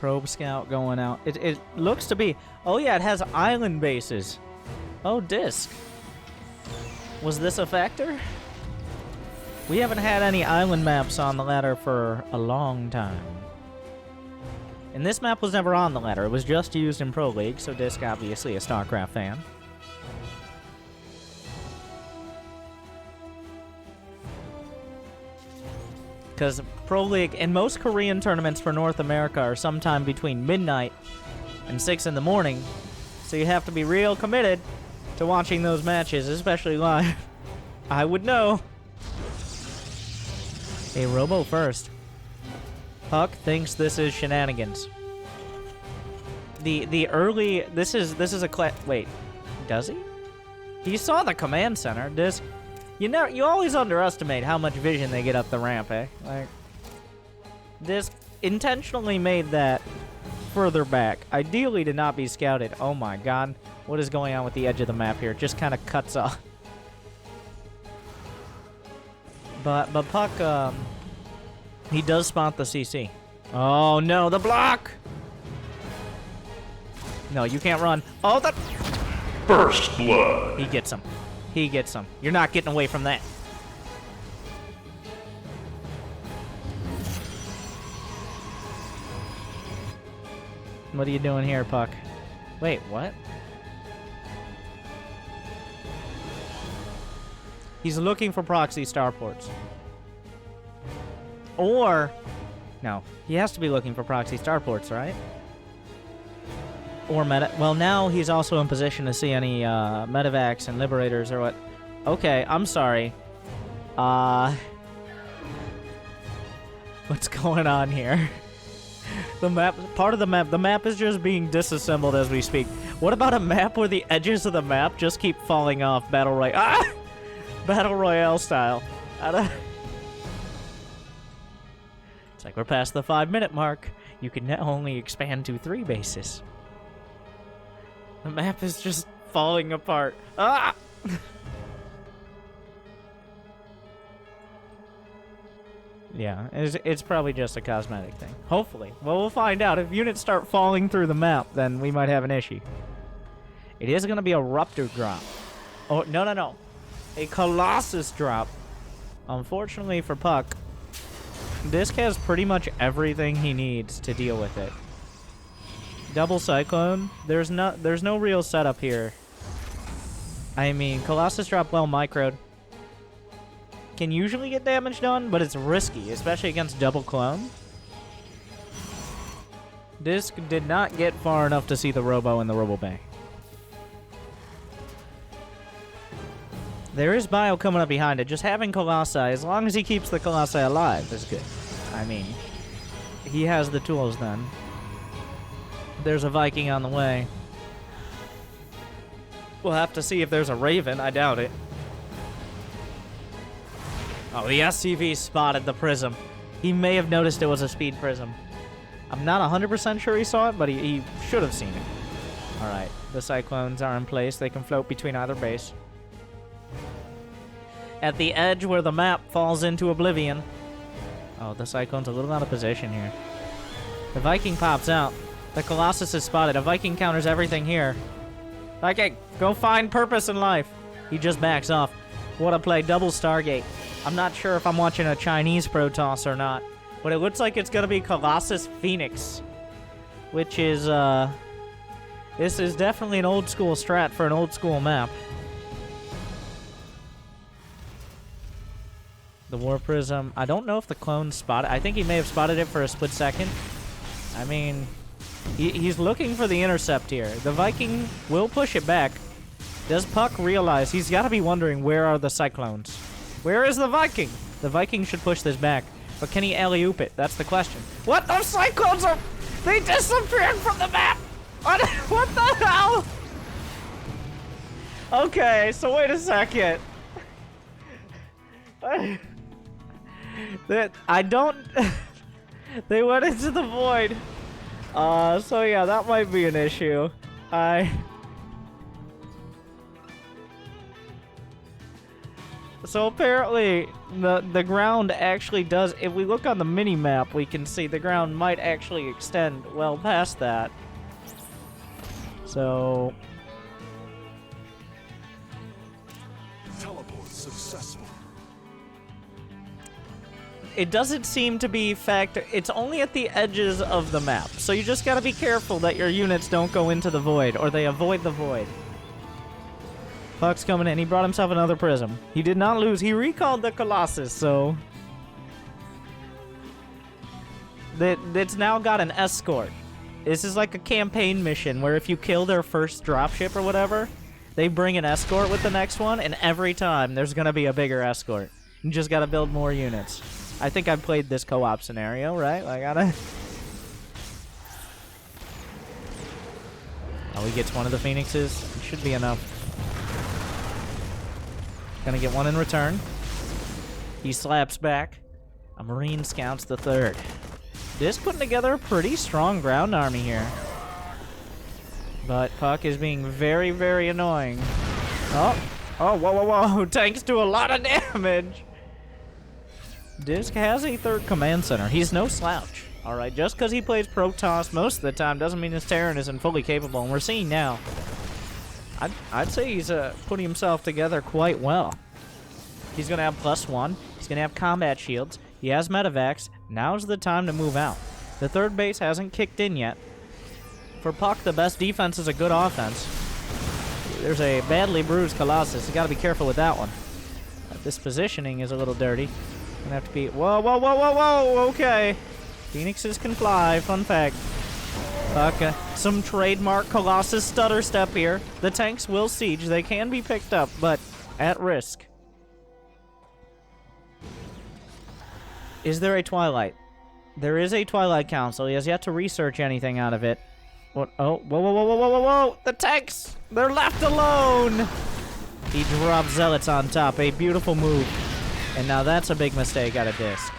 Probe Scout going out. It looks to be... Oh yeah, it has island bases. Oh, Disc. Was this a factor? We haven't had any island maps on the ladder for a long time. And this map was never on the ladder. It was just used in Pro League, so Disc obviously a StarCraft fan. Because Pro League and most Korean tournaments for North America are sometime between midnight and 6 in the morning, so you have to be real committed to watching those matches, especially live. I would know. A Robo first. puCK thinks this is shenanigans. The early... This is a... Wait. Does he? He saw the command center. Disc... You always underestimate how much vision they get up the ramp, eh? Like... Disc intentionally made that further back. Ideally to not be scouted. Oh my god. What is going on with the edge of the map here? It just kind of cuts off. But puCK, he does spot the CC. Oh no, the block! No, you can't run. Oh, the... First blood. He gets him. He gets him. You're not getting away from that. What are you doing here, puCK? Wait, what? He's looking for proxy starports. Or... No, he has to be looking for proxy starports, right? Or meta... Well, now he's also in position to see any medevacs and liberators or what... Okay, I'm sorry. What's going on here? The map is just being disassembled as we speak. What about a map where the edges of the map just keep falling off Battle Royale style? It's like we're past the 5-minute mark. You can now only expand to 3 bases. The map is just falling apart. Ah! Yeah, it's probably just a cosmetic thing. Hopefully. Well, we'll find out. If units start falling through the map, then we might have an issue. It is going to be a Ruptor drop. Oh, no. A Colossus drop. Unfortunately for puCK, Disc has pretty much everything he needs to deal with it. Double Cyclone. There's no real setup here. I mean, Colossus drop well microed. Can usually get damage done, but it's risky, especially against double clone. Disc did not get far enough to see the Robo and the Robo Bay. There is Bio coming up behind it. Just having Colossi, as long as he keeps the Colossi alive, is good. I mean, he has the tools then. There's a Viking on the way. We'll have to see if there's a Raven. I doubt it. Oh, the SCV spotted the prism. He may have noticed it was a speed prism. I'm not 100% sure he saw it, but he should have seen it. Alright, the Cyclones are in place. They can float between either base. At the edge where the map falls into oblivion. Oh, the Cyclone's a little out of position here. The Viking pops out. The Colossus is spotted. A Viking counters everything here. Viking, go find purpose in life. He just backs off. What a play. Double Stargate. I'm not sure if I'm watching a Chinese protoss or not, but it looks like it's going to be Colossus Phoenix, which is, this is definitely an old school strat for an old school map. The War Prism, I don't know if the clone spotted. I think he may have spotted it for a split second. I mean, he's looking for the intercept here. The Viking will push it back. Does puCK realize he's got to be wondering where are the Cyclones? Where is the Viking? The Viking should push this back. But can he alley-oop it? That's the question. What? Those Cyclones are... They disappeared from the map! What the hell? Okay, so wait a second. I don't... They went into the void. So yeah, that might be an issue. So apparently, the ground actually does... If we look on the mini-map, we can see the ground might actually extend well past that. So... Teleport successful. It doesn't seem to be it's only at the edges of the map. So you just gotta be careful that your units don't go into the void, or they avoid the void. puCK's coming in. He brought himself another prism. He did not lose. He recalled the Colossus, so... It's now got an escort. This is like a campaign mission where if you kill their first dropship or whatever, they bring an escort with the next one, and every time there's gonna be a bigger escort. You just gotta build more units. I think I've played this co-op scenario, right? I gotta... Oh, he gets one of the Phoenixes. It should be enough. Gonna get one in return. He slaps back. A Marine scouts the third. Disc putting together a pretty strong ground army here. But puCK is being very, very annoying. Oh, whoa. Tanks do a lot of damage. Disc has a third command center. He's no slouch. Alright, just because he plays Protoss most of the time doesn't mean his Terran isn't fully capable. And we're seeing now. I'd say he's putting himself together quite well. He's going to have +1. He's going to have combat shields. He has medevacs. Now's the time to move out. The third base hasn't kicked in yet. For puCK, the best defense is a good offense. There's a badly bruised Colossus. You got to be careful with that one. This positioning is a little dirty. Gonna have to be... Whoa, okay. Phoenixes can fly, fun fact. puCK, some trademark Colossus stutter step here. The tanks will siege. They can be picked up, but at risk. Is there a Twilight? There is a Twilight Council. He has yet to research anything out of it. What? Oh, whoa, whoa, whoa, whoa, whoa, whoa, whoa! The tanks! They're left alone! He drops Zealots on top. A beautiful move. And now that's a big mistake out of Disc.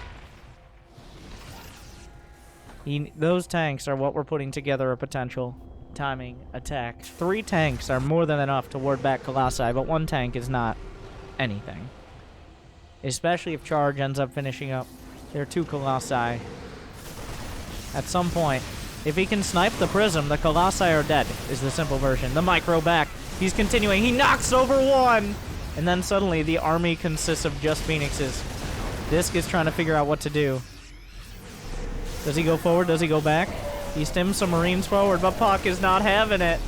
Those tanks are what we're putting together a potential timing attack. 3 tanks are more than enough to ward back Colossi, but 1 tank is not anything. Especially if Charge ends up finishing up their 2 Colossi. At some point, if he can snipe the Prism, the Colossi are dead, is the simple version. The micro back. He's continuing. He knocks over 1! And then suddenly the army consists of just Phoenixes. Disc is trying to figure out what to do. Does he go forward? Does he go back? He stims some Marines forward, but puCK is not having it.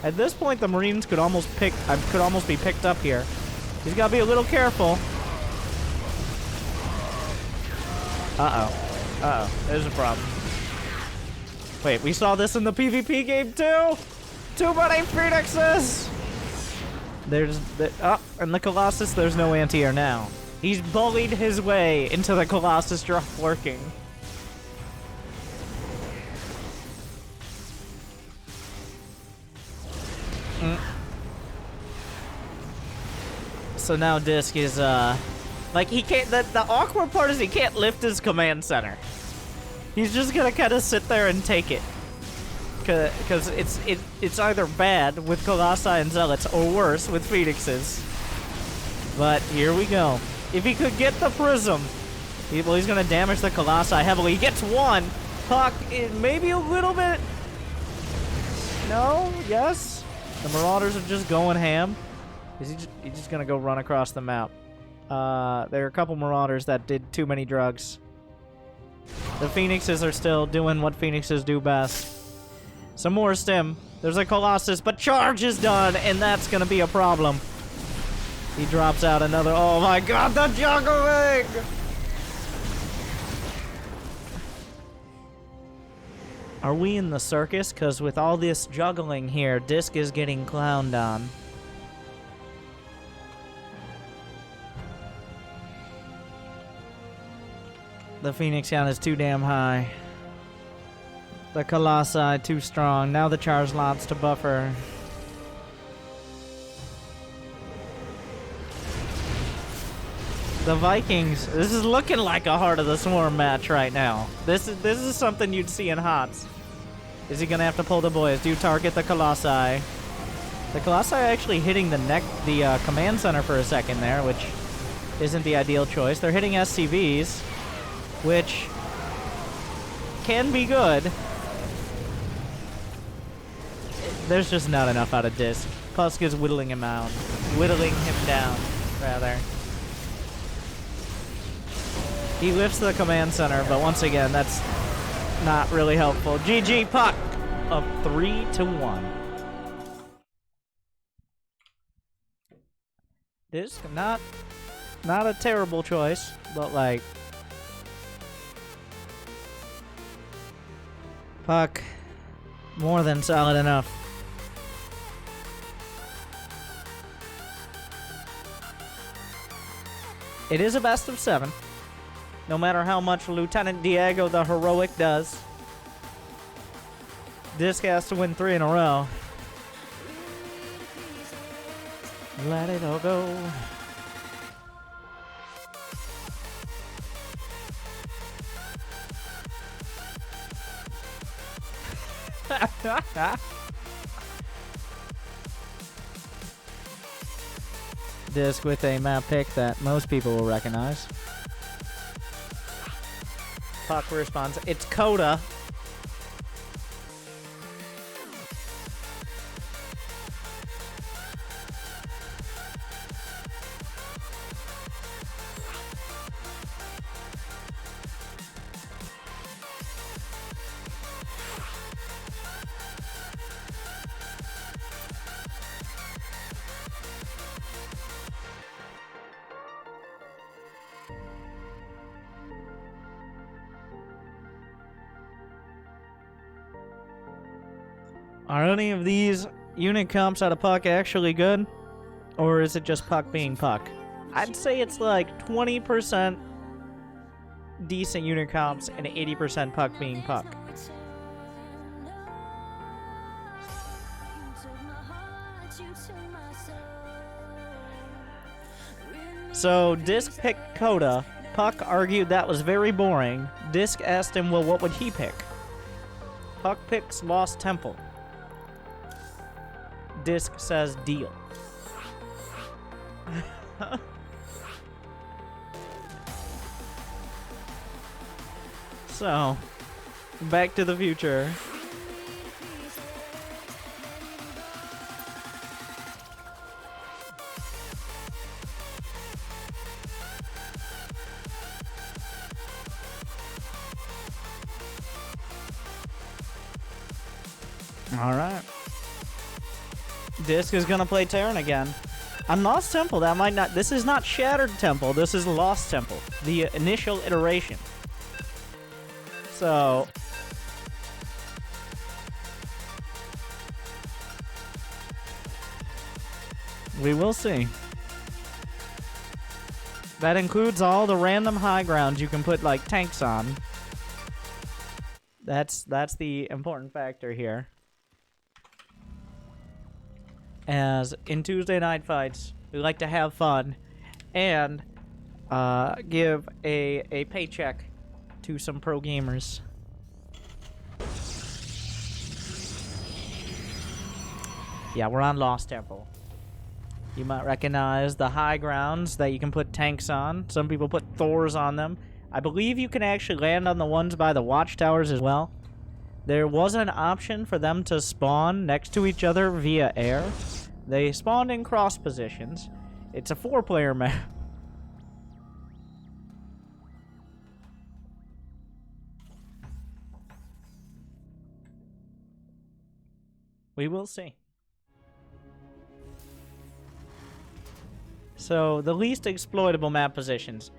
At this point, the Marines could almost be picked up here. He's got to be a little careful. Uh-oh. Uh-oh. There's a problem. Wait, we saw this in the PvP game too? Too many Phoenixes! And the Colossus, there's no anti-air now. He's bullied his way into the Colossus drop working. So now Disc is, like, he can't, the awkward part is he can't lift his command center. He's just gonna kind of sit there and take it. Because it's either bad with Colossi and Zealots, or worse, with Phoenixes. But here we go. If he could get the Prism, he's gonna damage the Colossi heavily. He gets 1. puCK, maybe a little bit. No? Yes? The Marauders are just going ham. Is he just gonna go run across the map? There are a couple Marauders that did too many drugs. The Phoenixes are still doing what Phoenixes do best. Some more stim. There's a Colossus, but Charge is done, and that's gonna be a problem. He drops out another. Oh my god, the juggling! Are we in the circus? Because with all this juggling here, Disc is getting clowned on. The Phoenix count is too damn high. The Colossi too strong. Now the Charge lots to buffer. The Vikings. This is looking like a Heart of the Swarm match right now. This is something you'd see in HOTS. Is he gonna have to pull the boys? Do you target the Colossi? The Colossi are actually hitting the command center for a second there, which isn't the ideal choice. They're hitting SCVs, which can be good. There's just not enough out of Disc. puCK is whittling him down, rather. He lifts the command center, but once again, that's not really helpful. GG puCK of 3-1. Disc, not a terrible choice, but like puCK, more than solid enough. It is a best of 7. No matter how much Lieutenant Diego the Heroic does, Disc has to win 3 in a row. Let it all go. Disc with a map pick that most people will recognize. puCK responds, it's Coda. Are any of these unit comps out of puCK actually good? Or is it just puCK being puCK? I'd say it's like 20% decent unit comps and 80% puck being puck. So, Disc picked Coda. Puck argued that was very boring. Disc asked him, well, what would he pick? Puck picks Lost Temple. Disc says deal. So, Back to the Future. Alright. Disc is gonna play Terran again. On Lost Temple, that might not... This is not Shattered Temple, this is Lost Temple. The initial iteration. So... we will see. That includes all the random high grounds you can put, like, tanks on. That's the important factor here. As in Tuesday night fights, we like to have fun and give a paycheck to some pro gamers. Yeah, we're on Lost Temple. You might recognize the high grounds that you can put tanks on. Some people put Thors on them. I believe you can actually land on the ones by the watchtowers as well. There was an option for them to spawn next to each other via air. They spawned in cross positions. It's a 4-player map. We will see. So, the least exploitable map positions.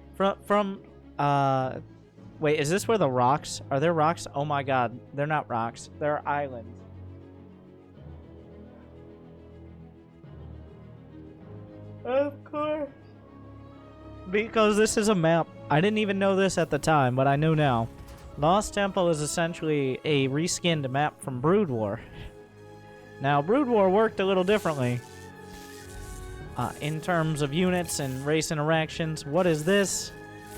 Wait, is this where the rocks? Are there rocks? Oh my god, they're not rocks. They're islands. Of course. Because this is a map. I didn't even know this at the time, but I know now. Lost Temple is essentially a reskinned map from Brood War. Now, Brood War worked a little differently. In terms of units and race interactions. What is this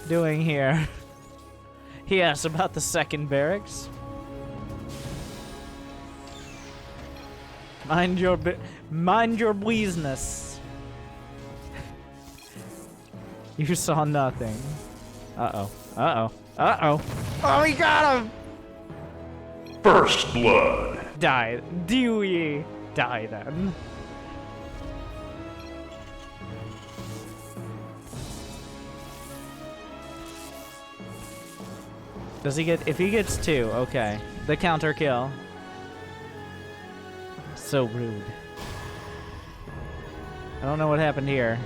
doing here? He asks about the second barracks. Mind your business. You saw nothing. Uh-oh. Uh-oh. Uh-oh. Oh, he got him! First blood. Die. Do ye die then? Does he get... If he gets 2, okay. The counter kill. So rude. I don't know what happened here.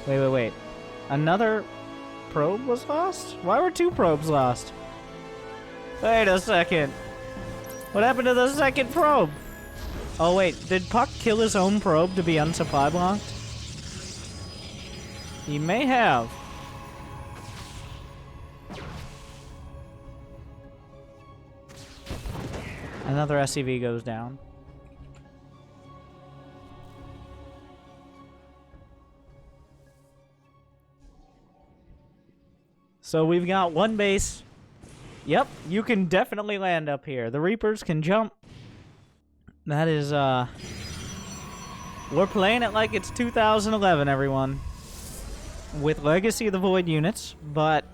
Wait. Another probe was lost? Why were 2 probes lost? Wait a second. What happened to the second probe? Oh wait, did Puck kill his own probe to be unsupply blocked? He may have. Another SCV goes down. So we've got 1 base. Yep, you can definitely land up here. The Reapers can jump. That is, we're playing it like it's 2011, everyone. With Legacy of the Void units, but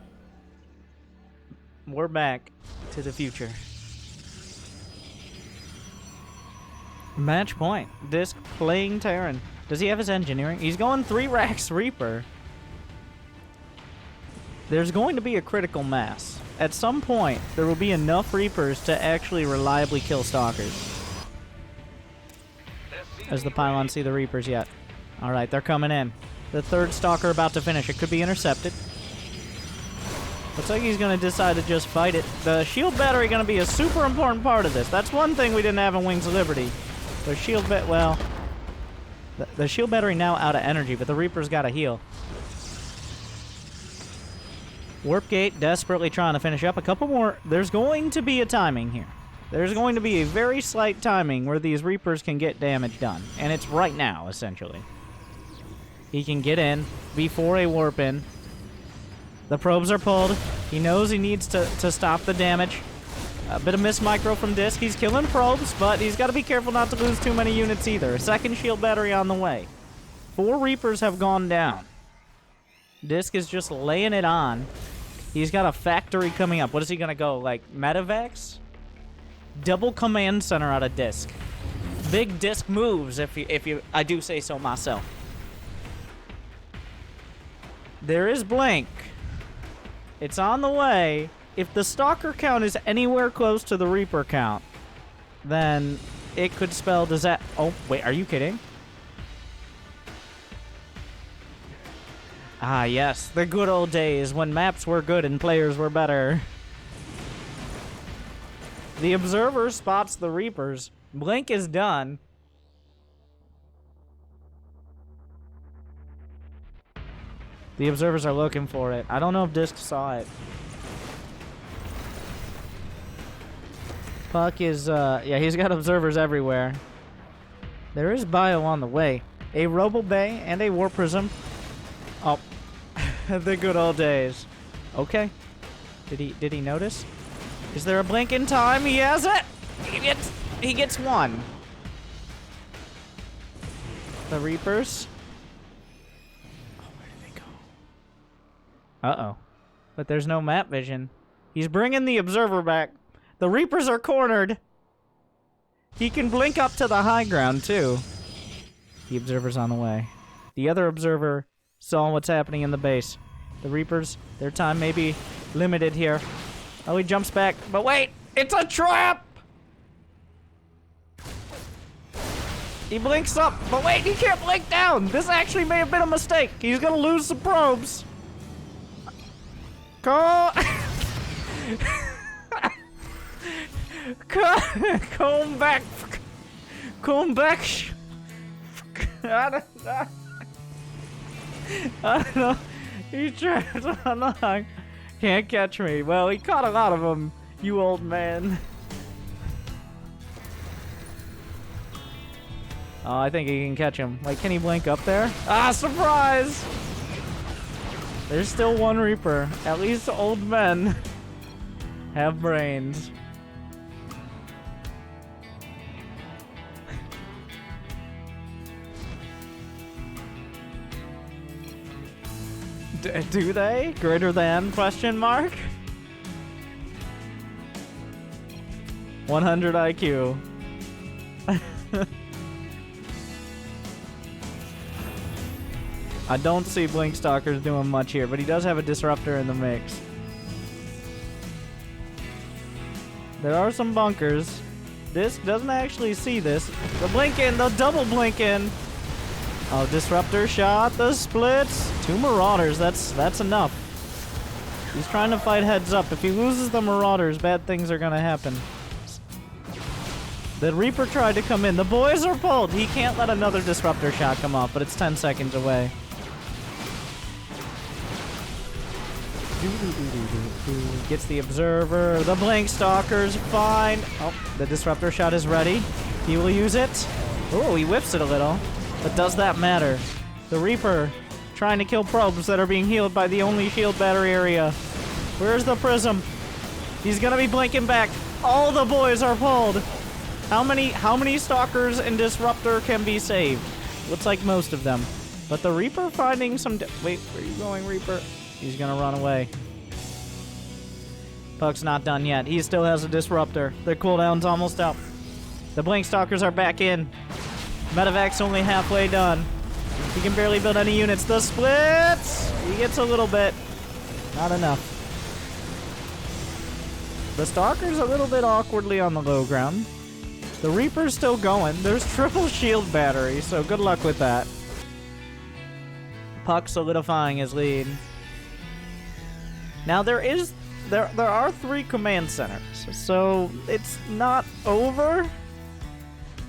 we're back to the future. Match point. Disc playing Terran. Does he have his engineering? He's going 3 racks Reaper. There's going to be a critical mass. At some point, there will be enough Reapers to actually reliably kill Stalkers. As the pylons see the Reapers yet. Alright, they're coming in. The 3rd Stalker about to finish. It could be intercepted. Looks like he's going to decide to just fight it. The shield battery going to be a super important part of this. That's one thing we didn't have in Wings of Liberty. The shield well... The shield battery now out of energy, but the Reaper's got to heal. Warp Gate desperately trying to finish up. A couple more. There's going to be a timing here. There's going to be a very slight timing where these Reapers can get damage done. And it's right now, essentially. He can get in before a warp in. The probes are pulled. He knows he needs to stop the damage. A bit of miss micro from Disc. He's killing probes, but he's got to be careful not to lose too many units either. A second shield battery on the way. 4 Reapers have gone down. Disc is just laying it on. He's got a factory coming up. What is he going to go? Like, Medivacs? Double command center out of Disc. Big Disc moves, if you I do say so myself. There is Blink. It's on the way. If the Stalker count is anywhere close to the Reaper count, then it could spell disaster. Oh, wait, are you kidding? Ah, yes, the good old days when maps were good and players were better. The Observer spots the Reapers. Blink is done. The Observers are looking for it. I don't know if Disc saw it. puCK is, yeah, he's got Observers everywhere. There is Bio on the way. A Robo Bay and a Warp Prism. Oh. The good old days. Okay. Did he notice? Is there a blink in time? He has it. He gets one. The Reapers. Oh, where did they go? Uh-oh. But there's no map vision. He's bringing the Observer back. The Reapers are cornered. He can blink up to the high ground too. The Observer's on the way. The other Observer saw what's happening in the base. The Reapers, their time may be limited here. Oh, he jumps back. But wait! It's a trap! He blinks up. But wait, he can't blink down! This actually may have been a mistake. He's gonna lose some probes. Come back. Come back. I don't know. He's trapped on the hung. Can't catch me. Well, he caught a lot of them, you old man. Oh, I think he can catch him. Like, can he blink up there? Ah, surprise! There's still one Reaper. At least old men have brains. Do they? Greater than? Question mark? 100 IQ. I don't see Blink Stalkers doing much here, but he does have a Disruptor in the mix. There are some bunkers. Disc doesn't actually see this. The Blinkin', the double Blinkin'. Oh, Disruptor shot, the splits. 2 Marauders, that's enough. He's trying to fight heads up. If he loses the Marauders, bad things are gonna happen. The Reaper tried to come in. The boys are pulled. He can't let another Disruptor shot come off, but it's 10 seconds away. Gets the Observer. The Blink Stalker's fine. Oh, the Disruptor shot is ready. He will use it. Oh, he whips it a little. But does that matter? The Reaper trying to kill probes that are being healed by the only shield battery area. Where's the Prism? He's gonna be blinking back. All the boys are pulled. How many Stalkers and Disruptor can be saved? Looks like most of them. But the Reaper finding some... Wait, where are you going, Reaper? He's gonna run away. puCK's not done yet. He still has a Disruptor. Their cooldown's almost up. The Blink Stalkers are back in. Medevac's only halfway done. He can barely build any units. The splits! He gets a little bit. Not enough. The Stalker's a little bit awkwardly on the low ground. The Reaper's still going. There's triple shield battery, so good luck with that. puCK solidifying his lead. Now there are 3 command centers, so it's not over.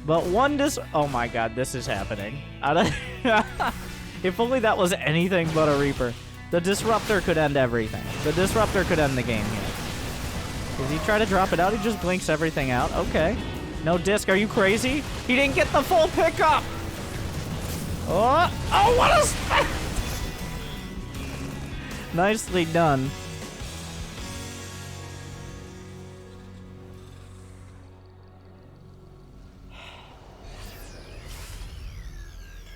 But one oh my god, this is happening. If only that was anything but a Reaper. The Disruptor could end everything. The disruptor could end the game here. Does he try to drop it out? He just blinks everything out. Okay. No disc. Are you crazy? He didn't get the full pickup. Oh, what a... Nicely done.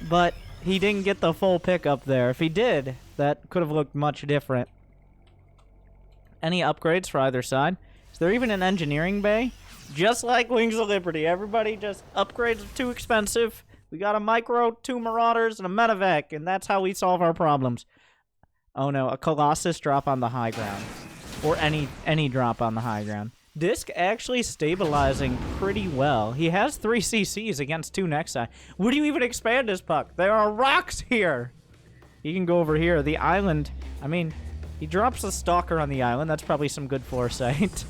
But he didn't get the full pickup there. If he did, that could have looked much different. Any upgrades for either side? Is there even an engineering bay? Just like Wings of Liberty, everybody just upgrades are too expensive. We got a micro, 2 marauders, and a medevac, and that's how we solve our problems. Oh no, a Colossus drop on the high ground. Or any drop on the high ground. Disc actually stabilizing pretty well. He has 3 CCs against 2 Nexi. Would you even expand his puck? There are rocks here! He can go over here. The island, I mean, he drops a stalker on the island. That's probably some good foresight.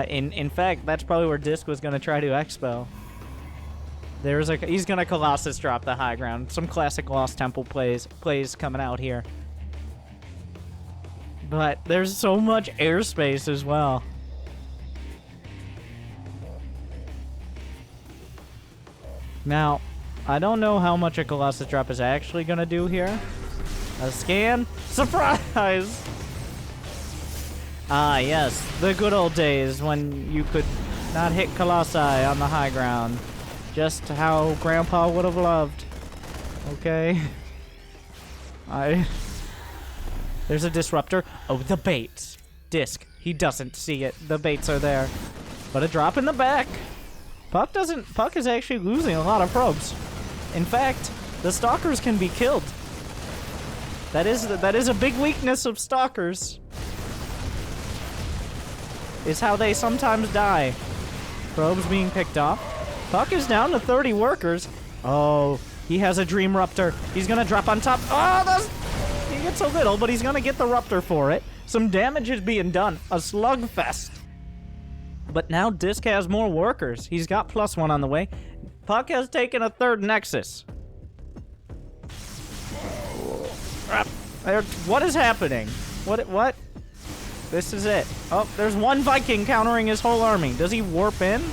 In fact, that's probably where Disc was going to try to expo. He's going to Colossus drop the high ground. Some classic Lost Temple plays coming out here. But there's so much airspace as well. Now, I don't know how much a Colossus drop is actually going to do here. A scan? Surprise! Ah, yes. The good old days when you could not hit Colossi on the high ground. Just how Grandpa would have loved. Okay. There's a disruptor. Oh, the baits. Disc. He doesn't see it. The baits are there. But a drop in the back. Puck is actually losing a lot of probes. In fact, the stalkers can be killed. That is a big weakness of stalkers. Is how they sometimes die. Probes being picked off. Puck is down to 30 workers. Oh, he has a Dream Ruptor. He's gonna drop on top. Oh, he gets a little, but he's gonna get the Ruptor for it. Some damage is being done. A slugfest. But now Disc has more workers. He's got +1 on the way. Puck has taken a 3rd Nexus. What is happening? What? This is it. Oh, there's one Viking countering his whole army. Does he warp in?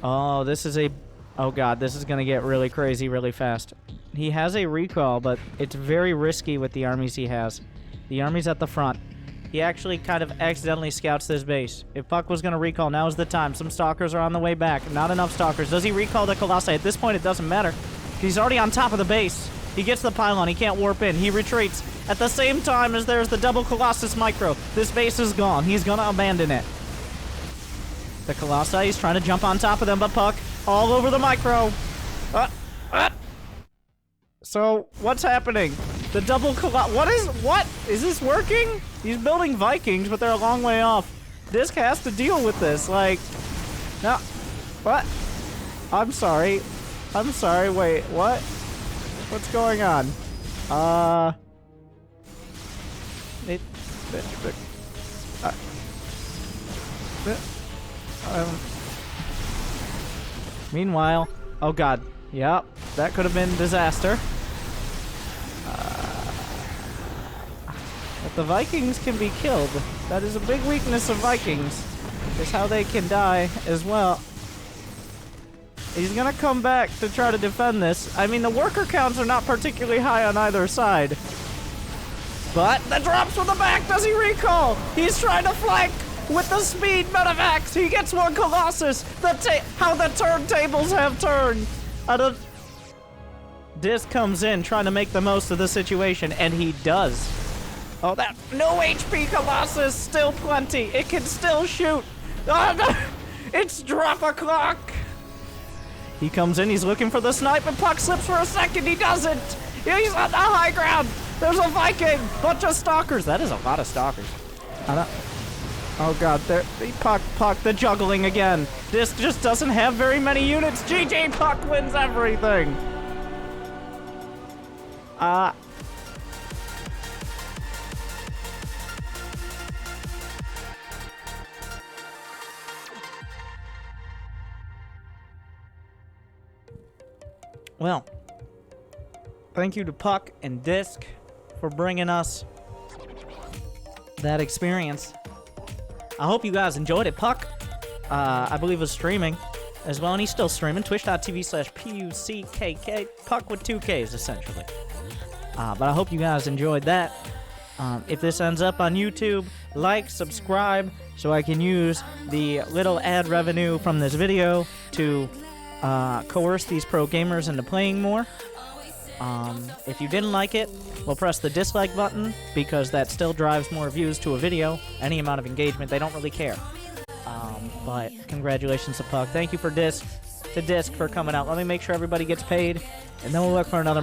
Oh, this is a... Oh god, this is gonna get really crazy really fast. He has a recall, but it's very risky with the armies he has. The army's at the front. He actually kind of accidentally scouts this base. If Puck was gonna recall, now is the time. Some stalkers are on the way back. Not enough stalkers. Does he recall the Colossi? At this point, it doesn't matter. He's already on top of the base. He gets the pylon. He can't warp in. He retreats. At the same time as there's the double Colossus micro. This base is gone. He's gonna abandon it. The Colossi is trying to jump on top of them, but Puck all over the micro. So, what's happening? The double what? Is this working? He's building Vikings, but they're a long way off. Disc has to deal with this, like... No. What? I'm sorry. Wait, what? What's going on? Meanwhile... Oh god. Yep. That could have been disaster. But the Vikings can be killed. That is a big weakness of Vikings. Is how they can die as well. He's gonna come back to try to defend this. I mean, the worker counts are not particularly high on either side. But the drops from the back, does he recall? He's trying to flank with the speed medevacs. He gets one Colossus. How the turntables have turned. Disc comes in trying to make the most of the situation, and he does. Oh, that no HP Colossus, still plenty. It can still shoot. Oh, no. It's drop o'clock. He comes in, he's looking for the snipe, and Puck slips for a second. He doesn't. He's on the high ground. There's a Viking. Bunch of stalkers. That is a lot of stalkers. Oh god, Puck, the juggling again. Disc just doesn't have very many units. GG, Puck wins everything. Well, thank you to puCK and Disc for bringing us that experience. I hope you guys enjoyed it. puCK, I believe, was streaming as well, and he's still streaming. Twitch.tv/puCK. puCK with 2 Ks, essentially. But I hope you guys enjoyed that. If this ends up on YouTube, like, subscribe, so I can use the little ad revenue from this video to coerce these pro gamers into playing more. If you didn't like it, well, press the dislike button, because that still drives more views to a video. Any amount of engagement, they don't really care. But congratulations to puCK. Thank you to Disc for coming out. Let me make sure everybody gets paid, and then we'll look for another